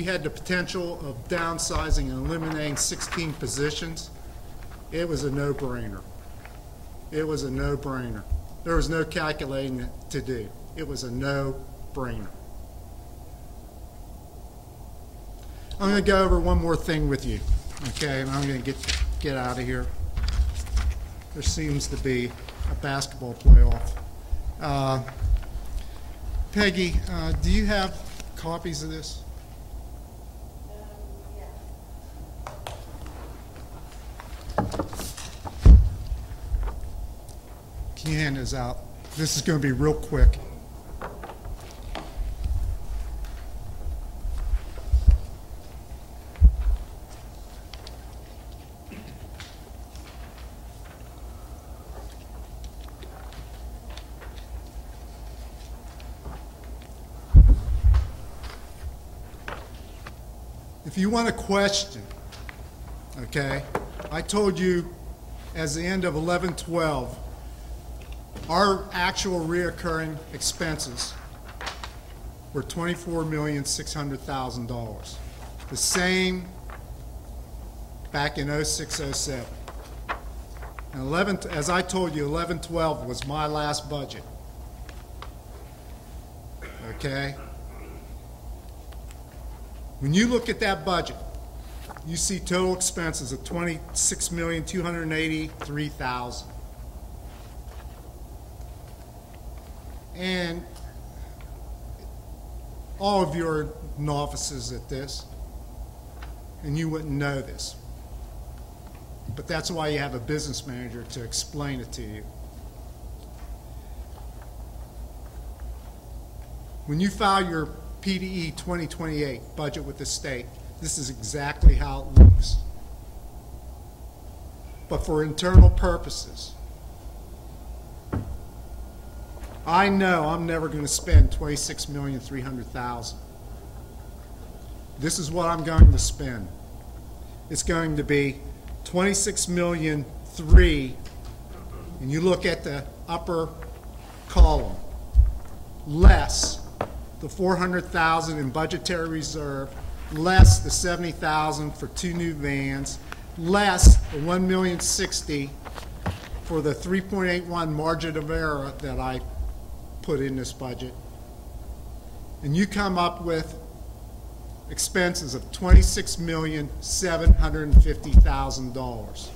had the potential of downsizing and eliminating 16 positions, it was a no-brainer. It was a no-brainer. There was no calculating to do. It was a no-brainer. I'm going to go over one more thing with you, okay, and I'm going to get out of here. There seems to be a basketball playoff. Peggy, do you have copies of this? Can you hand this out? This is going to be real quick. If you want a question, okay, I told you as the end of 11/12, our actual reoccurring expenses were $24,600,000. The same back in 06-07. And as I told you, 11/12 was my last budget. Okay? When you look at that budget, you see total expenses of $26,283,000. And all of you are novices at this, and you wouldn't know this. But that's why you have a business manager to explain it to you. When you file your PDE 2028 budget with the state, this is exactly how it looks. But for internal purposes, I know I'm never going to spend $26,300,000. This is what I'm going to spend. It's going to be $26,000,003, and you look at the upper column, less the $400,000 in budgetary reserve, less the $70,000 for 2 new vans, less the $1,060,000 for the 3.81 margin of error that I put in this budget, and you come up with expenses of $26,750,000.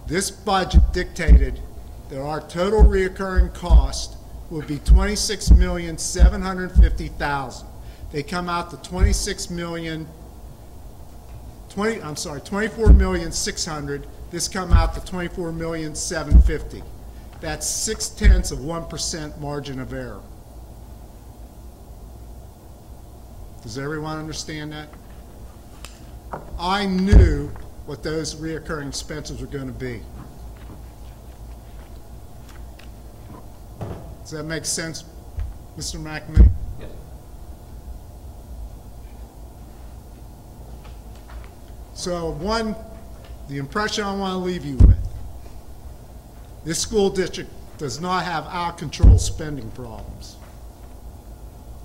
This budget dictated that our total reoccurring cost would be $26,750,000. They come out to $24,600,000. This come out to $24,750,000. That's 0.6% margin of error. Does everyone understand that? I knew what those reoccurring expenses were going to be. Does that make sense, Mr. McNamee? Yes. So the impression I want to leave you with, this school district does not have out-of-control spending problems.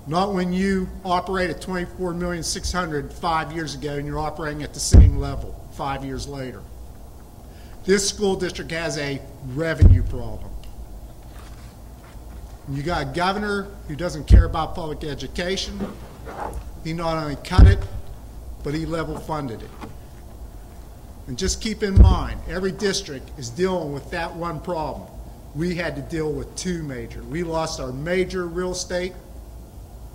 Not when you operate at $24,600,000 5 years ago and you're operating at the same level 5 years later. This school district has a revenue problem. And you got a governor who doesn't care about public education. He not only cut it, but he level funded it. And just keep in mind, every district is dealing with that one problem. We had to deal with 2 major. We lost our major real estate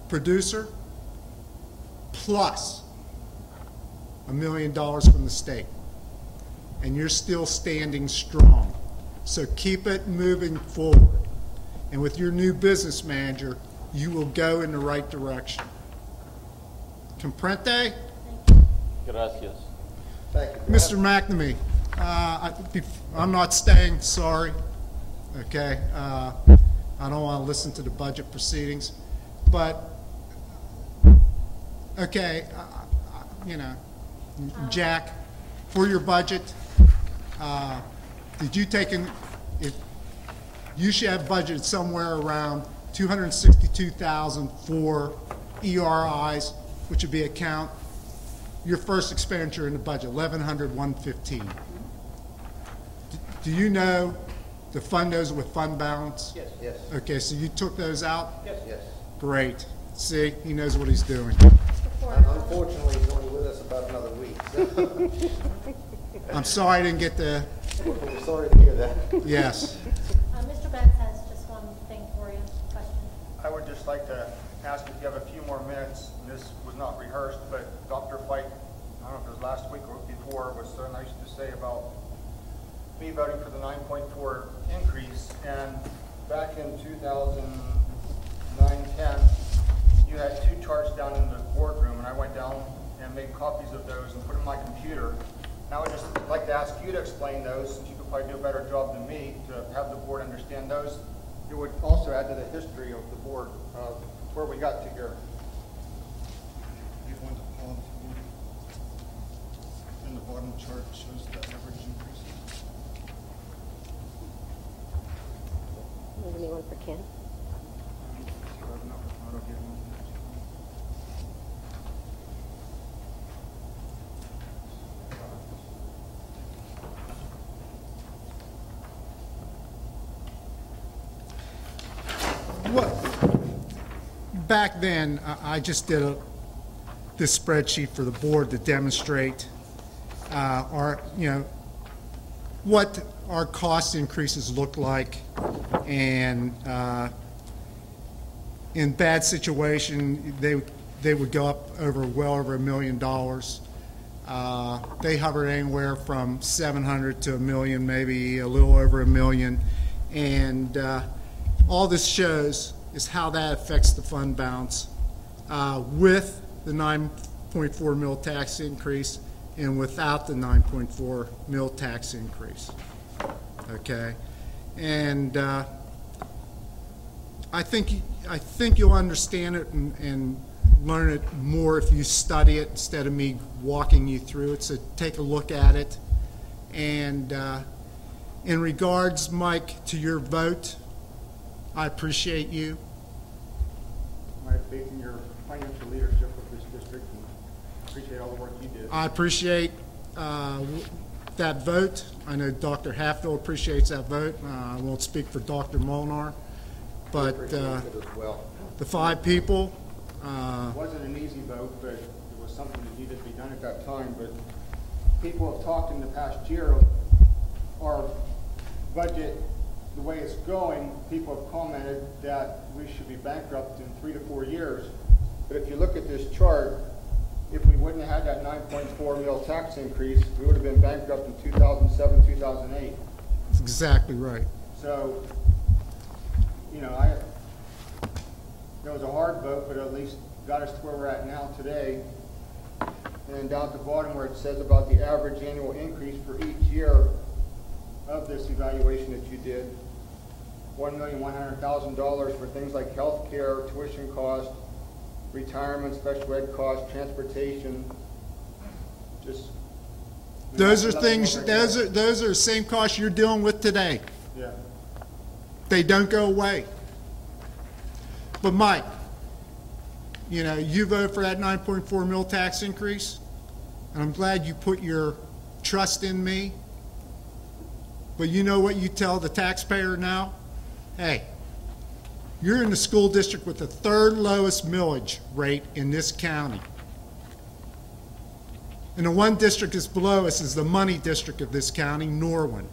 producer, plus $1 million from the state. And you're still standing strong. So keep it moving forward. And with your new business manager, you will go in the right direction. Comprende? Gracias. Thank you. Mr. McNamee, I'm not staying, sorry. Okay, I don't want to listen to the budget proceedings, but okay, you know, Jack, for your budget, did you take in? If you should have budgeted somewhere around $262,000 for ERIs, which would be account. Your first expenditure in the budget, $1,115. Do you know to fund those with fund balance? Yes. Yes. Okay, so you took those out? Yes. Yes. Great. See, he knows what he's doing. Unfortunately, he's only with us about another week. So I'm sorry I didn't get the, we're sorry to hear that. yes. Mr. Betts has just one thing for you, question. I would just like to ask if you have a few more minutes, and this was not rehearsed, but Dr. Fike, I don't know if it was last week or before, was so nice to say about me voting for the 9.4 increase, and back in 2009-10, you had 2 charts down in the boardroom, and I went down and made copies of those and put them in my computer. And I would just like to ask you to explain those, since you could probably do a better job than me to have the board understand those. It would also add to the history of the board, where we got to here. And the bottom chart shows the average increase. Anyone for Ken? Back then, I just did this spreadsheet for the board to demonstrate what our cost increases look like, and in bad situation, they would go up well over $1 million. They hovered anywhere from 700 to $1 million, maybe a little over $1 million. And all this shows is how that affects the fund balance with the 9.4 mil tax increase and without the 9.4 mil tax increase. Okay, and I think you'll understand it and learn it more if you study it instead of me walking you through it. So take a look at it. And in regards, Mike, to your vote, I appreciate you. I have faith in your financial leadership of this district and appreciate all the work you did. I appreciate that vote. I know Dr. Hatfield appreciates that vote. I won't speak for Dr. Molnar, but the 5 people. It wasn't an easy vote, but it was something that needed to be done at that time. But people have talked in the past year of our budget, the way it's going. People have commented that we should be bankrupt in 3 to 4 years. But if you look at this chart, if we wouldn't have had that 9.4 mil tax increase, we would have been bankrupt in 2007, 2008. That's exactly right. So, you know, it was a hard vote, but at least got us to where we're at now today. And down at the bottom where it says about the average annual increase for each year of this evaluation that you did, $1,100,000 for things like health care, tuition cost, retirement, special ed cost, transportation. Just those are things. Those are the same costs you're dealing with today. Yeah. They don't go away. But Mike, you know, you voted for that 9.4 mil tax increase, and I'm glad you put your trust in me. But you know what you tell the taxpayer now? Hey, you're in the school district with the 3rd lowest millage rate in this county. And the one district that's below us is the money district of this county, Norwin.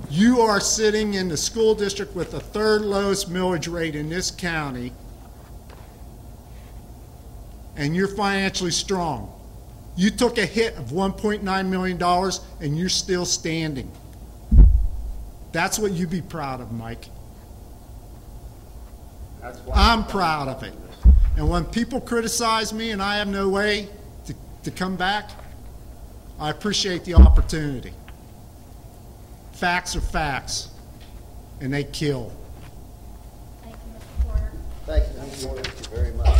You are sitting in the school district with the 3rd lowest millage rate in this county, and you're financially strong. You took a hit of $1.9 million, and you're still standing. That's what you be proud of, Mike. That's why I'm proud of it. And when people criticize me and I have no way to come back, I appreciate the opportunity. Facts are facts, and they kill. Thank you, Mr. Porter. Thank you, Mr. Porter. Thank you very much.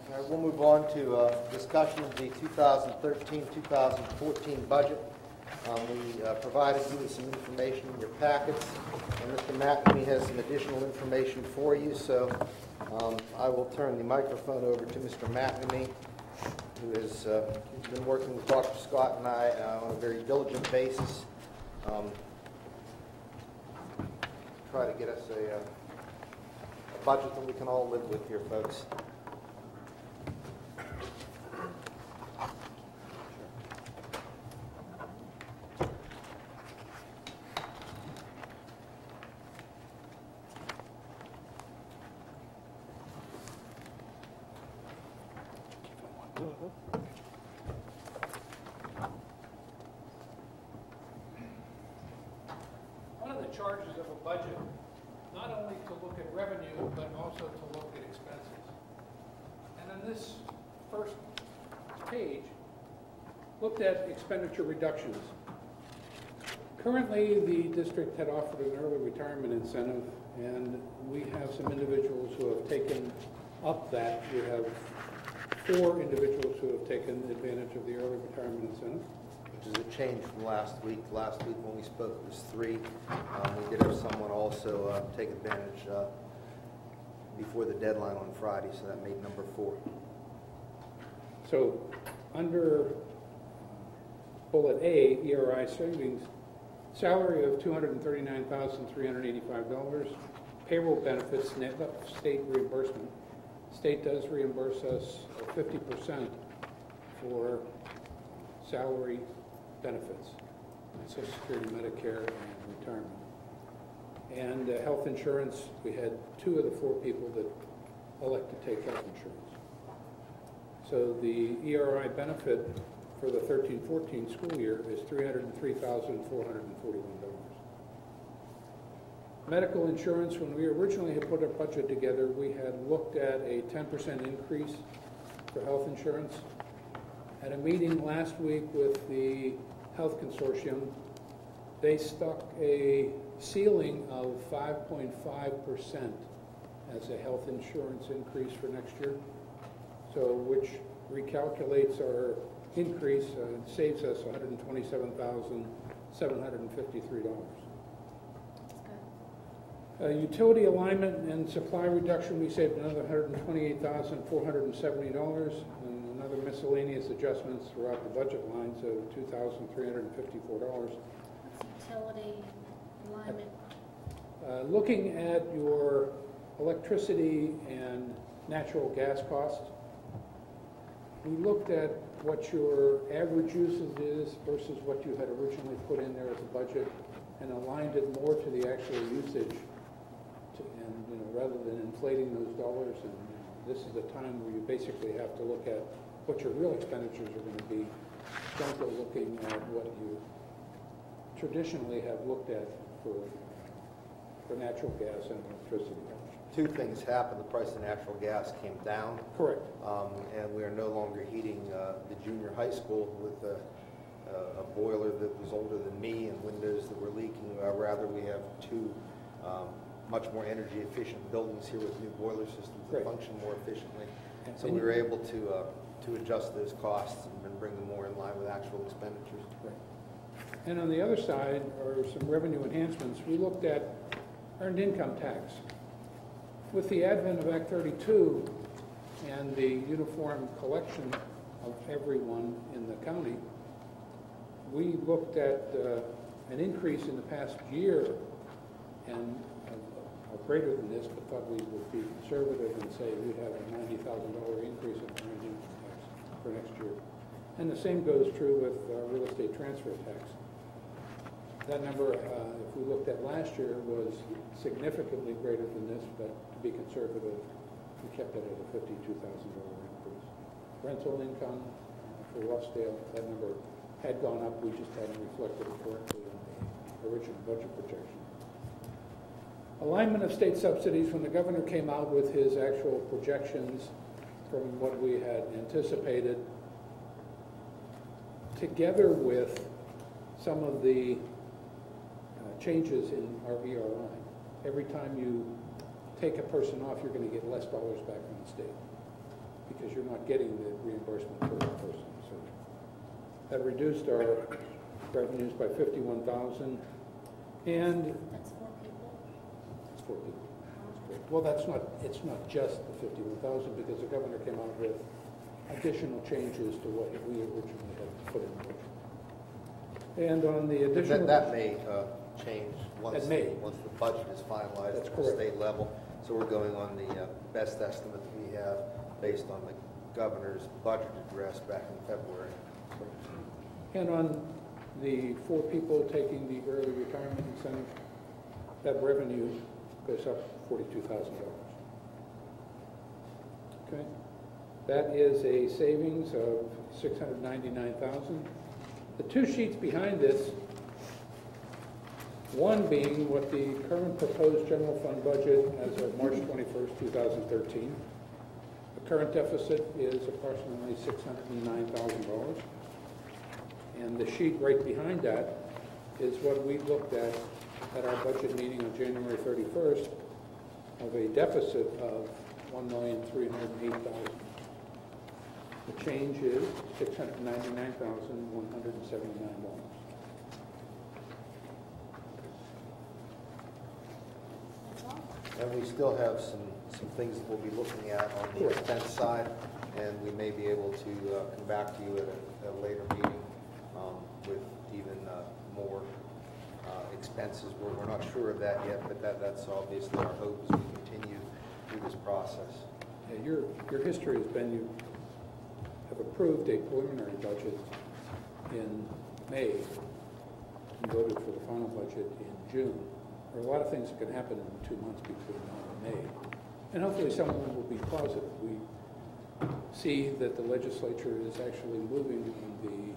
All right, we'll move on to discussion of the 2013-2014 budget. We provided you with some information in your packets, and Mr. McNamee has some additional information for you, so I will turn the microphone over to Mr. McNamee, who has been working with Dr. Scott and I on a very diligent basis. Try to get us a budget that we can all live with here, folks. One of the charges of a budget, not only to look at revenue, but also to look at expenses. And in this first page, looked at expenditure reductions. Currently, the district had offered an early retirement incentive, and we have some individuals who have taken up that. We have 4 individuals who have taken advantage of the early retirement incentive. Which is a change from last week. Last week when we spoke, it was 3. We did have someone also take advantage before the deadline on Friday, so that made number 4. So under bullet A, ERI savings, salary of $239,385, payroll benefits, net state reimbursement. State does reimburse us 50% for salary benefits, Social Security, Medicare, and retirement. And health insurance, we had 2 of the 4 people that elect to take health insurance. So the ERI benefit for the 13-14 school year is $303,441. Medical insurance, when we originally had put our budget together, we had looked at a 10% increase for health insurance. At a meeting last week with the health consortium, they stuck a ceiling of 5.5% as a health insurance increase for next year, so which recalculates our increase, saves us $127,753. Utility alignment and supply reduction, we saved another $128,470, and another miscellaneous adjustments throughout the budget lines of $2,354. Utility alignment. Looking at your electricity and natural gas costs, we looked at what your average usage is versus what you had originally put in there as a budget, and aligned it more to the actual usage. And rather than inflating those dollars, and this is a time where you basically have to look at what your real expenditures are going to be. Don't go looking at what you traditionally have looked at for natural gas and electricity. 2 things happened. The price of natural gas came down. Correct. And we are no longer heating the junior high school with a boiler that was older than me and windows that were leaking. Rather, we have 2 much more energy efficient buildings here with new boiler systems that function more efficiently. So we were able to adjust those costs and bring them more in line with actual expenditures. Right. And on the other side are some revenue enhancements. We looked at earned income tax. With the advent of Act 32 and the uniform collection of everyone in the county, we looked at an increase in the past year and greater than this, but thought we would be conservative and say we'd have a $90,000 increase in earned income tax for next year. And the same goes true with real estate transfer tax. That number, if we looked at last year, was significantly greater than this, but to be conservative, we kept it at a $52,000 increase. Rental income for Roughdale, that number had gone up, we just hadn't reflected it correctly in the original budget projection. Alignment of state subsidies, when the governor came out with his actual projections from what we had anticipated, together with some of the changes in our ERI. Every time you take a person off, you're going to get less dollars back from the state because you're not getting the reimbursement for that person. So that reduced our revenues by $51,000, and That's 4 people. it's 4 people. Well, it's not just the $51,000 because the governor came out with additional changes to what we originally had put in the budget. And on the additional... That may change once the budget is finalized That's at the state level. So we're going on the best estimate that we have based on the governor's budget address back in February. And on the 4 people taking the early retirement incentive, that revenue goes up $42,000. Okay? That is a savings of $699,000. The 2 sheets behind this, one being what the current proposed general fund budget as of March 21st, 2013. The current deficit is approximately $609,000. And the sheet right behind that is what we looked at our budget meeting on January 31st of a deficit of $1,308,000. The change is $699,179. And we still have some things that we'll be looking at on the expense side, and we may be able to come back to you at a later meeting with even more expenses. We're not sure of that yet, but that's obviously our hope as we continue through this process. Yeah, your history has been you have approved a preliminary budget in May and voted for the final budget in June. are a lot of things that can happen in the 2 months between now and May. And hopefully some of them will be positive. We see that the legislature is actually moving on the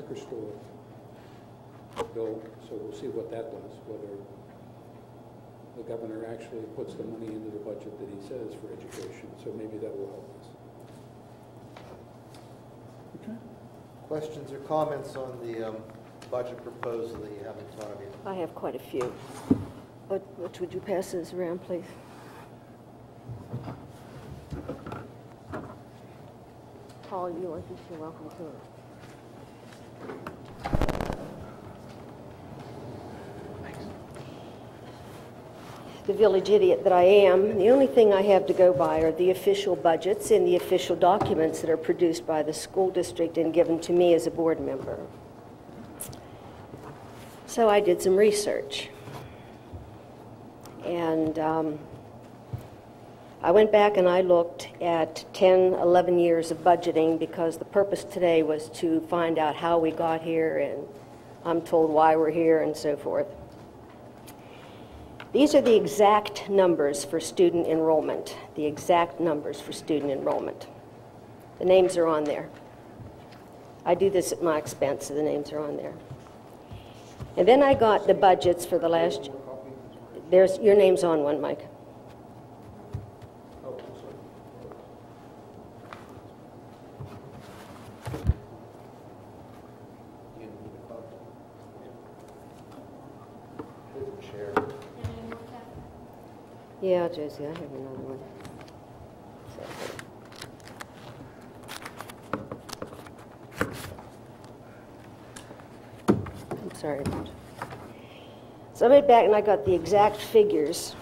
liquor store bill, so we'll see what that does, whether the governor actually puts the money into the budget that he says for education, so maybe that will help us. Okay. Questions or comments on the budget proposal that you have in front of you? I have quite a few. Which would you pass this around, please? Paul, you want this? You're welcome to it. The village idiot that I am, the only thing I have to go by are the official budgets and the official documents that are produced by the school district and given to me as a board member. So I did some research. And I went back and I looked at 10, 11 years of budgeting because the purpose today was to find out how we got here, and I'm told why we're here and so forth. These are the exact numbers for student enrollment, the exact numbers for student enrollment. The names are on there. I do this at my expense, so the names are on there. And then I got the budgets for the last, there's, your name's on one, Mike. Yeah, Josie, I have another one. I'm sorry. So I went back and I got the exact figures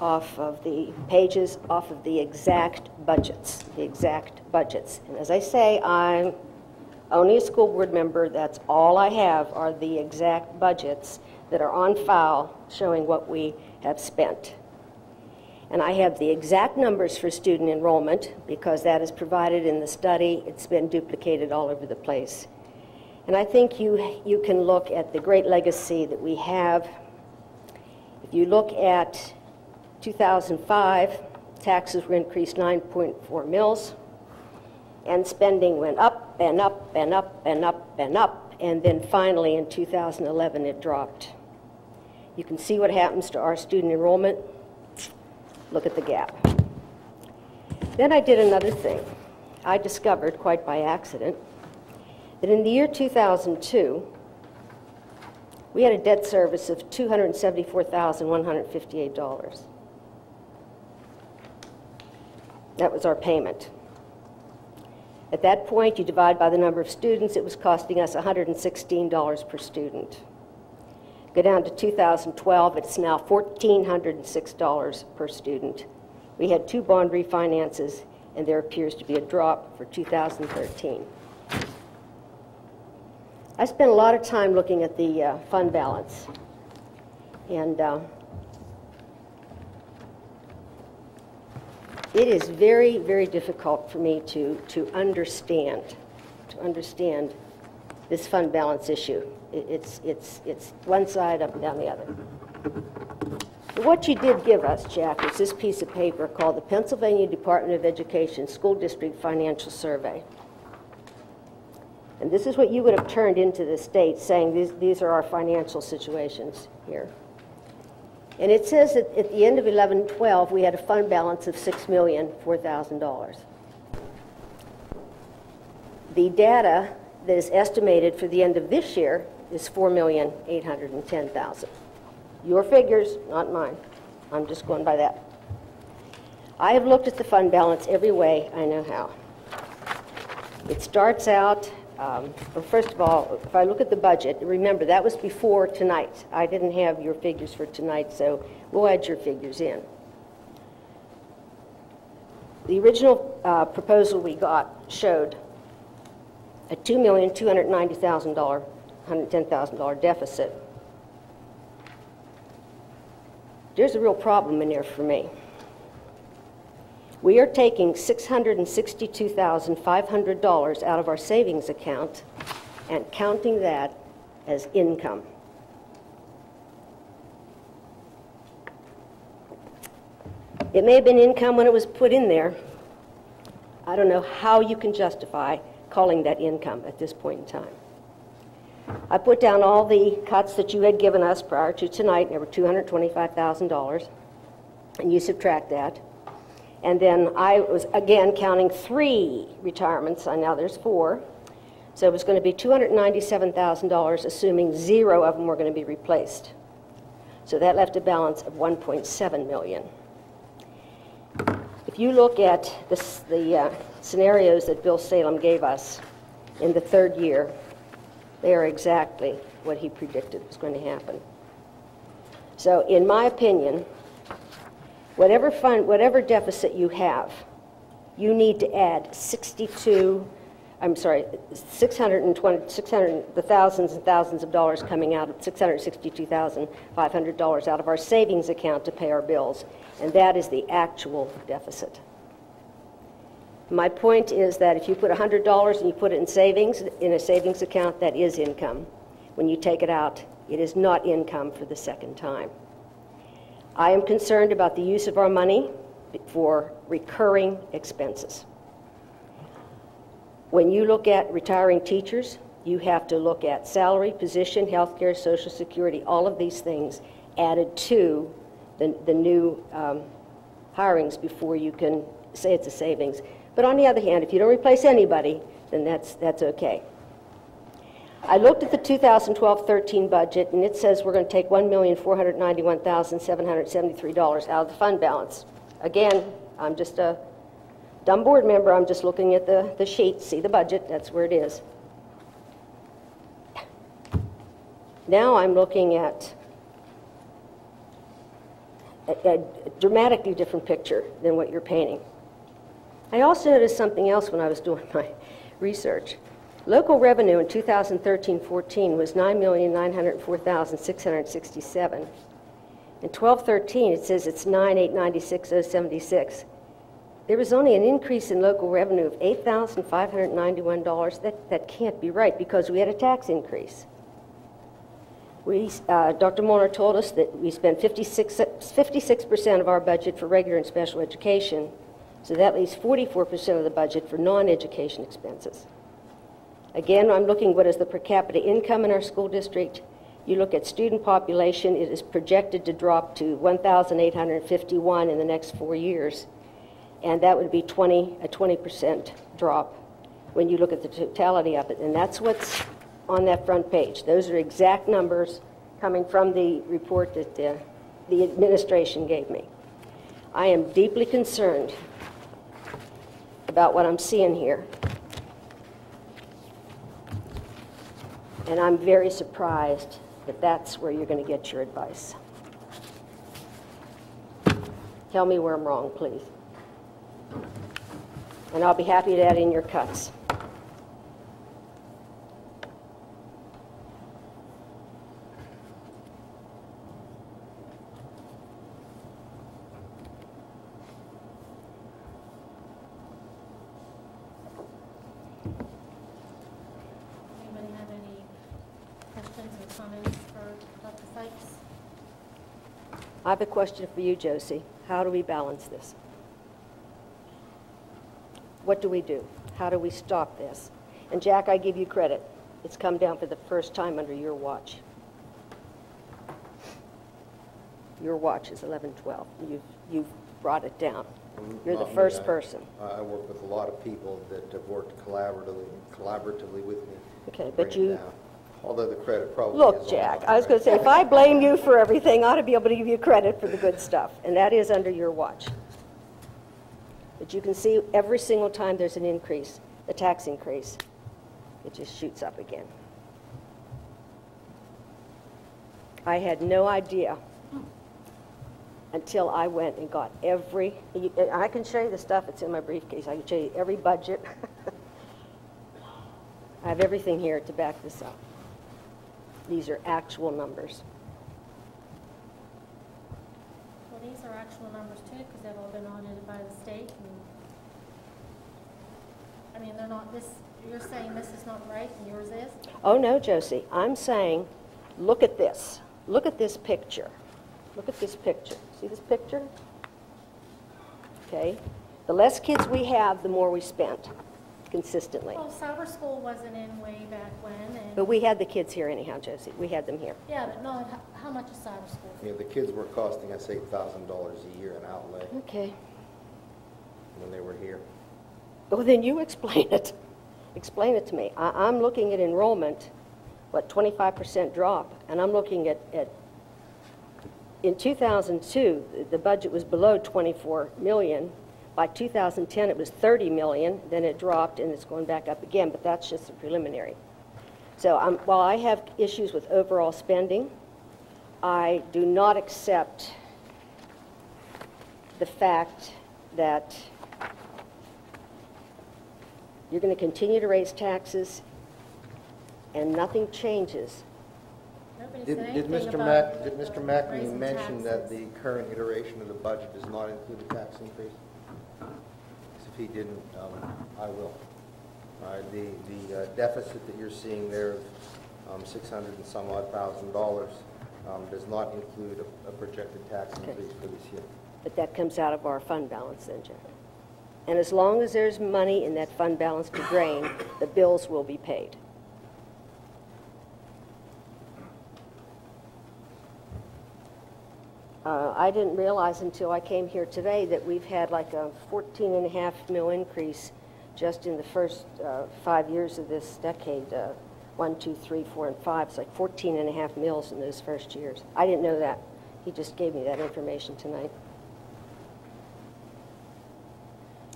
off of the pages, off of the exact budgets, And as I say, I'm only a school board member. That's all I have are the exact budgets that are on file showing what we have spent. And I have the exact numbers for student enrollment because that is provided in the study. It's been duplicated all over the place. And I think you can look at the great legacy that we have. If you look at 2005, taxes were increased 9.4 mils, and spending went up and up and up and up and up, and then finally in 2011 it dropped. You can see what happens to our student enrollment. Look at the gap. Then I did another thing. I discovered, quite by accident, that in the year 2002, we had a debt service of $274,158. That was our payment. At that point, you divide by the number of students, it was costing us $116 per student. Go down to 2012, it's now $1,406 per student. We had 2 bond refinances, and there appears to be a drop for 2013. I spent a lot of time looking at the fund balance, and it is very, very difficult for me to understand this fund balance issue. It's one side up and down the other. But what you did give us, Jack, is this piece of paper called the Pennsylvania Department of Education School District Financial Survey. And this is what you would have turned into the state, saying these are our financial situations here. And it says that at the end of 11-12, we had a fund balance of $6,004,000. The data that is estimated for the end of this year is $4,810,000. Your figures, not mine. I'm just going by that. I have looked at the fund balance every way I know how. It starts out, well, first of all, if I look at the budget, remember that was before tonight. I didn't have your figures for tonight, so we'll add your figures in. The original proposal we got showed a $2,290,000, $110,000 deficit. There's a real problem in there for me. We are taking $662,500 out of our savings account and counting that as income. It may have been income when it was put in there. I don't know how you can justify calling that income at this point in time. I put down all the cuts that you had given us prior to tonight. They were $225,000, and you subtract that. And then I was, again, counting 3 retirements. Now there's 4. So it was going to be $297,000, assuming 0 of them were going to be replaced. So that left a balance of $1.7 million. If you look at the scenarios that Bill Salem gave us in the 3rd year, they are exactly what he predicted was going to happen. So in my opinion, whatever deficit you have, you need to add the thousands and thousands of dollars coming out of $662,500 out of our savings account to pay our bills, and that is the actual deficit. My point is that if you put $100 and you put it in a savings account, that is income. When you take it out, it is not income for the second time. I am concerned about the use of our money for recurring expenses. When you look at retiring teachers, you have to look at salary, position, health care, Social Security, all of these things added to the new hirings before you can say it's a savings. But on the other hand, if you don't replace anybody, then that's okay. I looked at the 2012-13 budget, and it says we're going to take $1,491,773 out of the fund balance. Again, I'm just a dumb board member. I'm just looking at the sheet, see the budget, that's where it is. Now I'm looking at a dramatically different picture than what you're painting. I also noticed something else when I was doing my research. Local revenue in 2013-14 was $9,904,667. In 12-13, it says it's $9,896,076. There was only an increase in local revenue of $8,591. That can't be right because we had a tax increase. Dr. Molnar told us that we spent 56% of our budget for regular and special education, so that leaves 44% of the budget for non-education expenses. Again, I'm looking what is the per capita income in our school district. You look at student population, it is projected to drop to 1,851 in the next 4 years, and that would be a 20% drop when you look at the totality of it, and that's what's on that front page. Those are exact numbers coming from the report that the administration gave me. I am deeply concerned about what I'm seeing here. And I'm very surprised that that's where you're going to get your advice. Tell me where I'm wrong, please. And I'll be happy to add in your cuts. I have a question for you, Josie. How do we balance this? What do we do? How do we stop this? And Jack, I give you credit. It's come down for the first time under your watch. Your watch is 11/12. You've brought it down. You're the first person. I work with a lot of people that have worked collaboratively with me. Okay, to but bring it you... down. Although the credit probably is Look, on Jack, mine, I was going to say, if I blame you for everything, I ought to be able to give you credit for the good stuff, and that is under your watch. But you can see every single time there's an increase, a tax increase, it just shoots up again. I had no idea until I went and got I can show you the stuff that's in my briefcase. I can show you every budget. I have everything here to back this up. These are actual numbers. Well, these are actual numbers too, because they've all been audited by the state. I mean, they're not this. You're saying this is not right, and yours is? Oh no, Josie. I'm saying, look at this. Look at this picture. Look at this picture. See this picture? okay? The less kids we have, the more we spent consistently. Well, summer school wasn't in way back when, and, But we had the kids here anyhow, Josie. We had them here. yeah, but no, how much is summer school? You know, the kids were costing us $8,000 a year in outlay Okay. when they were here. Well, then you explain it. Explain it to me. I'm looking at enrollment, 25% drop, and I'm looking at in 2002, the budget was below 24 million. By 2010, it was 30 million, then it dropped, and it's going back up again, but that's just a preliminary. So while I have issues with overall spending, I do not accept the fact that you're going to continue to raise taxes and nothing changes. Nobody Did said did anything Mr. about Did Mr. McNamee raising mention that taxes. the current iteration of the budget does not include a tax increase? 'Cause if he didn't, I will. The deficit that you're seeing there of 600 and some odd $1,000 does not include a projected tax increase for this year. But that comes out of our fund balance then, Jeff. And as long as there's money in that fund balance to drain, the bills will be paid. I didn't realize until I came here today that we've had like a 14.5 mil increase just in the first 5 years of this decade. 1, 2, 3, 4, and 5. It's like 14.5 mils in those first years. I didn't know that. He just gave me that information tonight.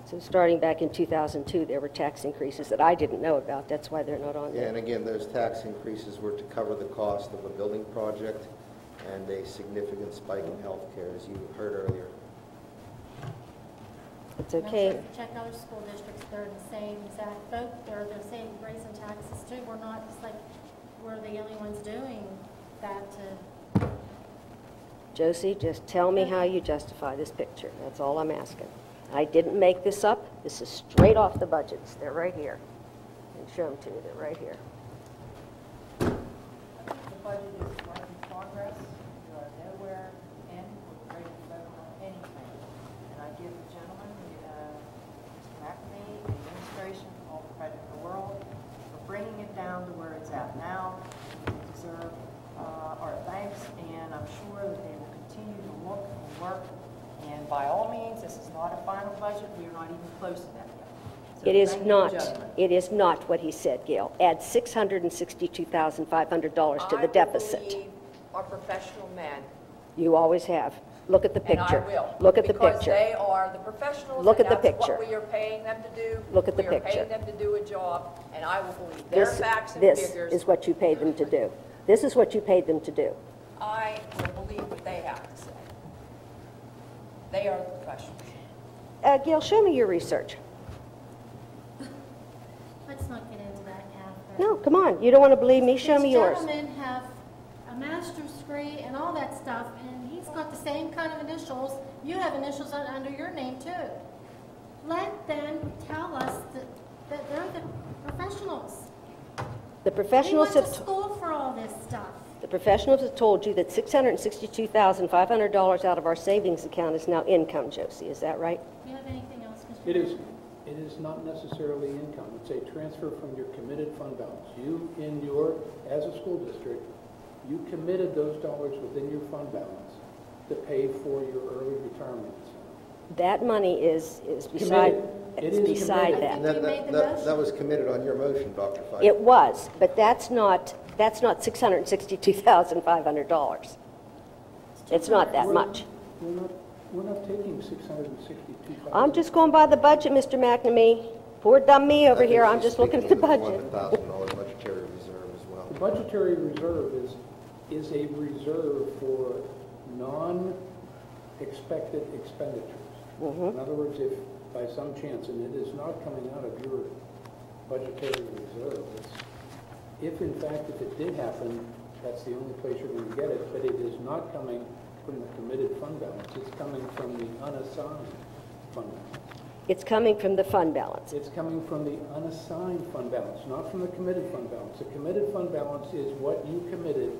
So starting back in 2002, there were tax increases that I didn't know about. That's why they're not on Yeah, there. and again, those tax increases were to cover the cost of a building project and a significant spike in health care, as you heard earlier. It's I'm sure okay. if you check other school districts, they're in the same exact boat. They're the same raising taxes too. We're not, it's like, we're the only ones doing that to, Josie, just tell me how you justify this picture. That's all I'm asking. I didn't make this up. This is straight off the budgets. They're right here. I can show them to you. They're right here. The budget is work in progress. You are nowhere in with ready to vote on anything. And I give the gentleman, Mr. McNamee, the administration, all the credit in the world for bringing it down to where it's at now. They deserve our thanks, and I'm sure that they will continue to look and work. And by all means, this is not a final budget. We are not even close to that yet. So It is thank you, not. gentlemen. It is not what he said, Gail. Add $662,500 to the deficit. I believe our professional men, You always have. Look at the and picture. I will. Look at the Because picture. they are the professionals. Look and at the that's picture. what we are paying them to do. Look at the We are picture. paying them to do a job, and I will believe their facts and This figures. is what you paid them to do. This is what you paid them to do. I will believe what they have to say. They are the professionals. Gail, show me your research. let's not get into that, Catherine. No, come on. You don't want to believe me? Show me yours. These gentlemen have a master's degree and all that stuff, and he's got the same kind of initials. You have initials under your name, too. Let them tell us that they're the professionals. The They professionals went to have school for all this stuff. the professionals have told you that $662,500 out of our savings account is now income, Josie. Is that right? Do you have anything else, Mr. It is, Manager? it is not necessarily income. It's a transfer from your committed fund balance. You, as a school district, you committed those dollars within your fund balance to pay for your early retirement. That money is beside, Committed. It it's is beside committed. that. And that, You made the that motion. that was committed on your motion, Dr. Feig. It was, but that's not $662,500. It's not that much. We're not taking $662,000. I'm just going by the budget, Mr. McNamee. Poor dumb me over here, I'm just looking at the budget. $100,000 budgetary reserve as well. The budgetary reserve is a reserve for non-expected expenditures. In other words, if by some chance, and it is not coming out of your budgetary reserve, if in fact, if it did happen, that's the only place you're going to get it, but it is not coming from the committed fund balance. It's coming from the unassigned fund balance. It's coming from the fund balance. It's coming from the unassigned fund balance, not from the committed fund balance. The committed fund balance is what you committed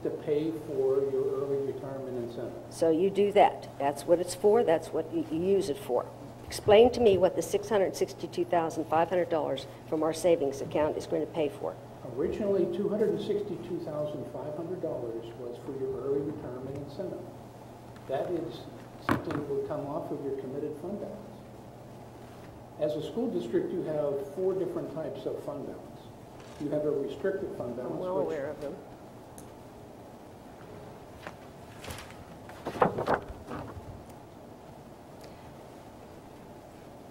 to pay for your early retirement incentive. So you do that. That's what it's for, that's what you use it for. Explain to me what the $662,500 from our savings account is going to pay for. Originally, $262,500 was for your early retirement incentive. That is something that will come off of your committed fund balance. As a school district, you have 4 different types of fund balance. You have a restricted fund balance. I'm well aware of them.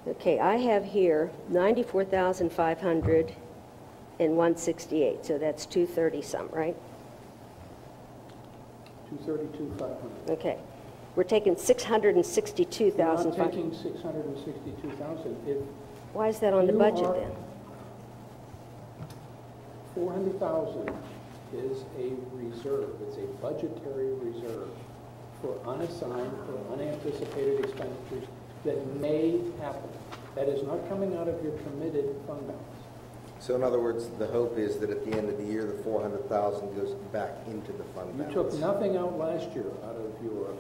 Okay, I have here 94,500 and 168, so that's 230 some, right? 232,500. Okay. We're taking 662,000. You're not taking 662,000. Why is that on the budget then? 400,000 is a reserve. It's a budgetary reserve for unassigned or unanticipated expenditures that may happen. That is not coming out of your committed fund balance. So in other words, the hope is that at the end of the year, the 400,000 goes back into the fund balance. You took nothing out last year out of your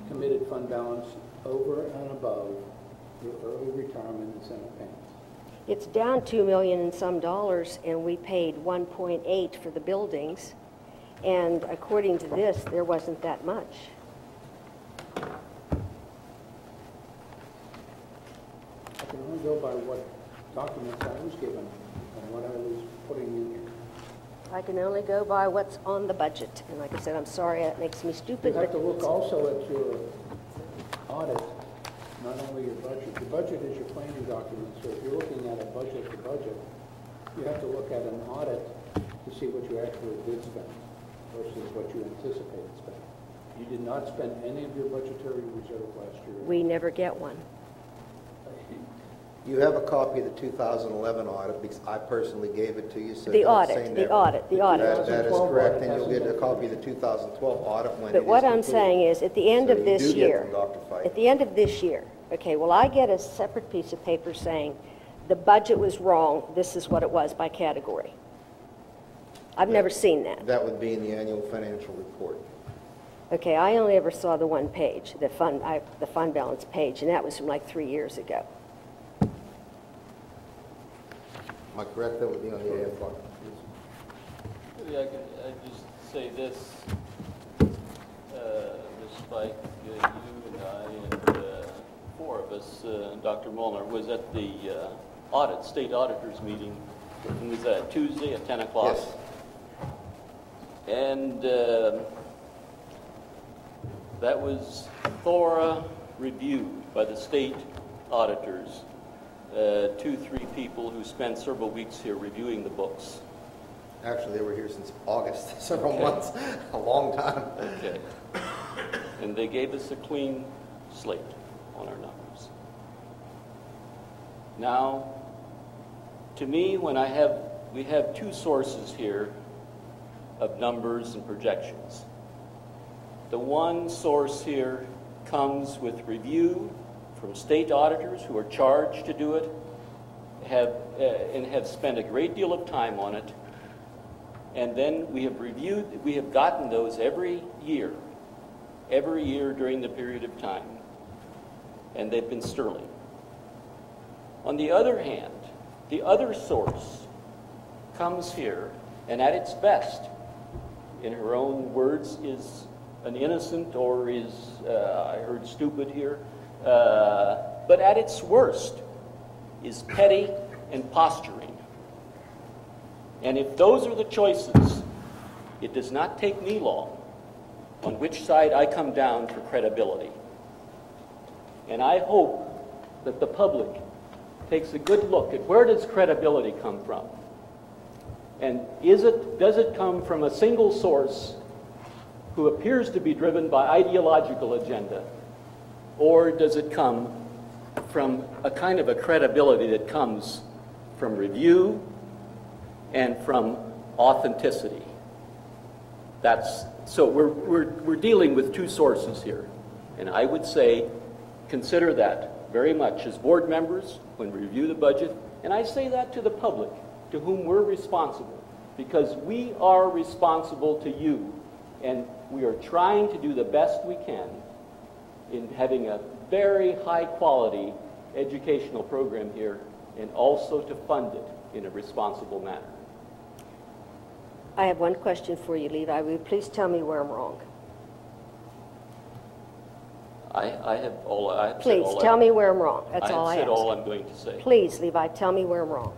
committed fund balance over and above your early retirement incentive payments. It's down $2 million and some dollars, and we paid 1.8 for the buildings, and according to this, there wasn't that much. I can only go by what documents I was given and what I was putting in here. I can only go by what's on the budget, and like I said, I'm sorry that makes me stupid. You have to but look also at your audit, not only your budget. Your budget is your planning document, so if you're looking at a budget to budget, you have to look at an audit to see what you actually did spend versus what you anticipated spending. You did not spend any of your budgetary reserve last year. we never get one. You have a copy of the 2011 audit because I personally gave it to you. So The don't say audit, never. the audit. That is correct, and you'll get a copy of the 2012 audit when it But is what I'm complete. saying is, at the end So of you this do get year, them, Dr. Fike. at the end of this year, okay, well, I get a separate piece of paper saying the budget was wrong, this is what it was by category. I've never seen that. That would be in the annual financial report. Okay, I only ever saw the one page, the fund balance page, and that was from like 3 years ago. Am I correct? That would be on the AF fund. Maybe I just say this, Ms. Spike, you and I and 4 of us, Dr. Molnar, was at the state auditors meeting. It was Tuesday at 10 o'clock. Yes. And that was thorough review by the state auditors. 2-3 people who spent several weeks here reviewing the books. Actually, they were here since August, several months, a long time. Okay. And they gave us a clean slate on our numbers. Now, to me, we have 2 sources here of numbers and projections. The one source here comes with review from state auditors who are charged to do it, and have spent a great deal of time on it. And then we have gotten those every year during the period of time. And they've been sterling. On the other hand, the other source comes here, and at its best, in her own words, is an innocent or is, I heard stupid here, but at its worst is petty and posturing. And if those are the choices, it does not take me long on which side I come down for credibility. And I hope that the public takes a good look at where does credibility come from? And does it come from a single source who appears to be driven by ideological agenda? Or does it come from a kind of a credibility that comes from review and from authenticity? So we're dealing with 2 sources here. And I would say consider that very much as board members when we review the budget. And I say that to the public, to whom we're responsible, because we are responsible to you, and we are trying to do the best we can in having a very high-quality educational program here and also to fund it in a responsible manner. I have one question for you, Levi. Will you please tell me where I'm wrong? I have all I have Please, said all tell I, me where I'm wrong. That's all I I have ask. said all I'm going to say. Please, Levi, tell me where I'm wrong.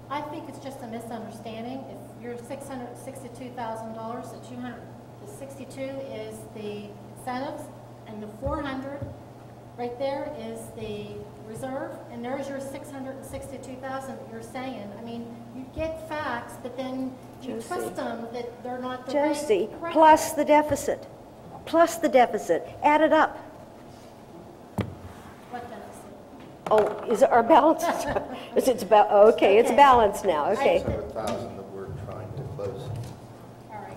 I think it's just a misunderstanding. If you're $662,000, the 62 is the incentives, and the 400 right there is the reserve, and there's your 662,000 that you're saying. I mean, you get facts, but then you Josie. twist them that they're not the Josie, right. Correct. plus the deficit. Plus the deficit. Add it up. What deficit? Oh, is it our balance? Is it about, okay, it's Okay. balanced now, okay. 7,000 that we're trying to close. All right.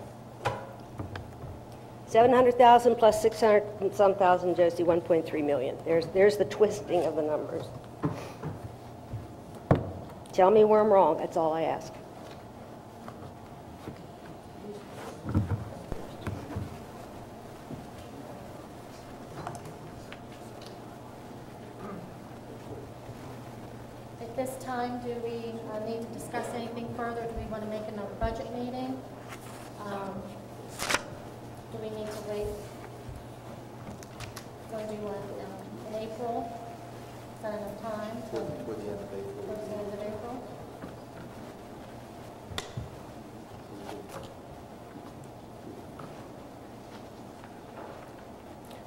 700,000 plus 600 and some thousand, Josie, 1.3 million. There's the twisting of the numbers. Tell me where I'm wrong, that's all I ask. At this time, do we need to discuss anything further? Do we want to make another budget meeting? Do we need to wait? Going to do one in April? Is that enough time? Toward the end of April. Towards the end of April?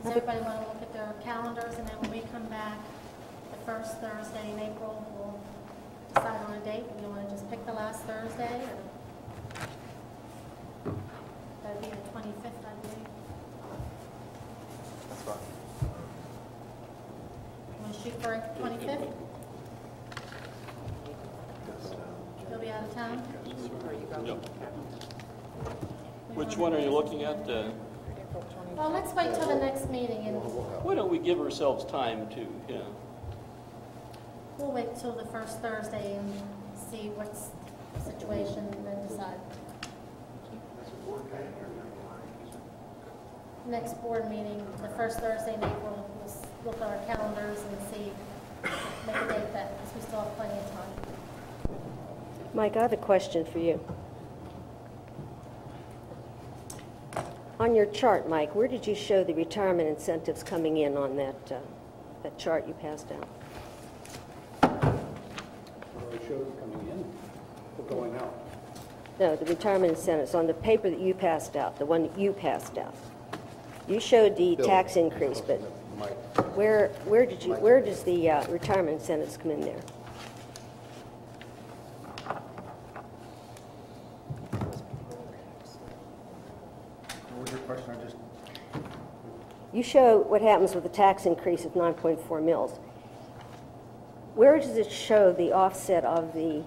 Does everybody want to look at their calendars, and then when we come back the first Thursday in April, we'll decide on a date? Do you want to just pick the last Thursday, or? That'd be the 25th, I believe. That's fine. You want to shoot for 25th? You'll be out of town? Which one are you looking at? Well, let's wait till the next meeting, and Why don't we give ourselves time to, we'll wait till the first Thursday and see what's the situation, and then decide. Next board meeting, the first Thursday in April, we'll look at our calendars and see, make a date that, because we still have plenty of time. Mike, I have a question for you. On your chart, Mike, where did you show the retirement incentives coming in on that chart you passed out? It shows coming in or going out. No, the retirement incentives on the paper that you passed out, the one that you passed out. You showed the tax increase, but Mike. where does the retirement incentives come in there? What was your question? I just, You show what happens with the tax increase of 9.4 mils. Where does it show the offset of the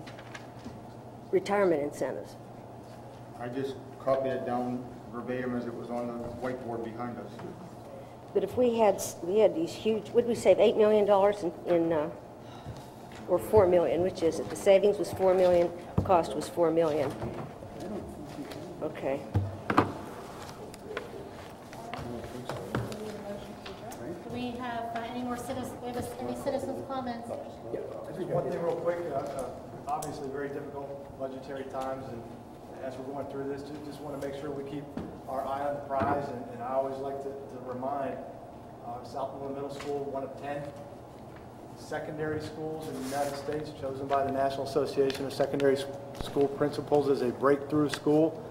retirement incentives? I just copied it down verbatim as it was on the whiteboard behind us. But if we had these huge, would we save $8 million or $4 million? Which is it? The savings was $4 million, cost was $4 million. Okay. Do we have any more citizens, any citizens' comments? Just one thing real quick, obviously very difficult budgetary times, and as we're going through this, just want to make sure we keep our eye on the prize, and I always like to remind Southmoreland Middle School, one of 10 secondary schools in the United States chosen by the National Association of Secondary School Principals as a breakthrough school.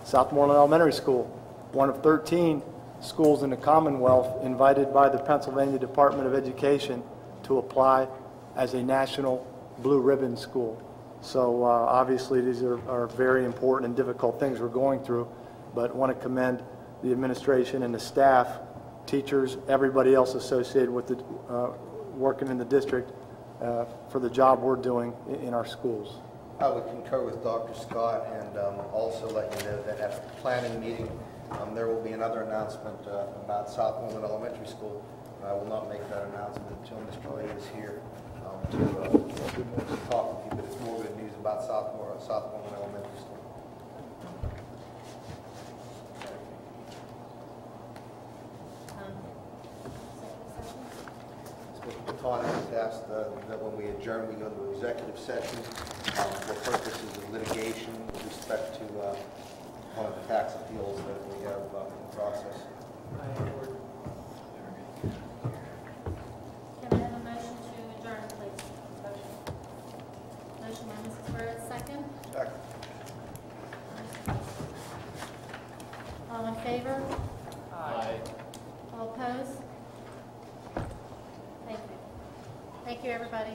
Southmoreland Elementary School, one of 13 schools in the Commonwealth invited by the Pennsylvania Department of Education to apply as a national blue ribbon school. So obviously these are very important and difficult things we're going through, but want to commend the administration and the staff, teachers, everybody else associated with the, working in the district for the job we're doing in our schools. I would concur with Dr. Scott, and also let you know that at the planning meeting, there will be another announcement about Southmoreland Elementary School. I will not make that announcement until Mr. Lee is here to talk with you, but it's more good news about Southmoreland Elementary School. taught in the past that when we adjourn, we go to executive session for purposes of litigation with respect to one of the tax appeals that we have in process. Can I have a motion to adjourn, please? Motion by Mrs. Rhodes, second. Second. All in favor? Aye. All opposed? Thank you. Thank you, everybody.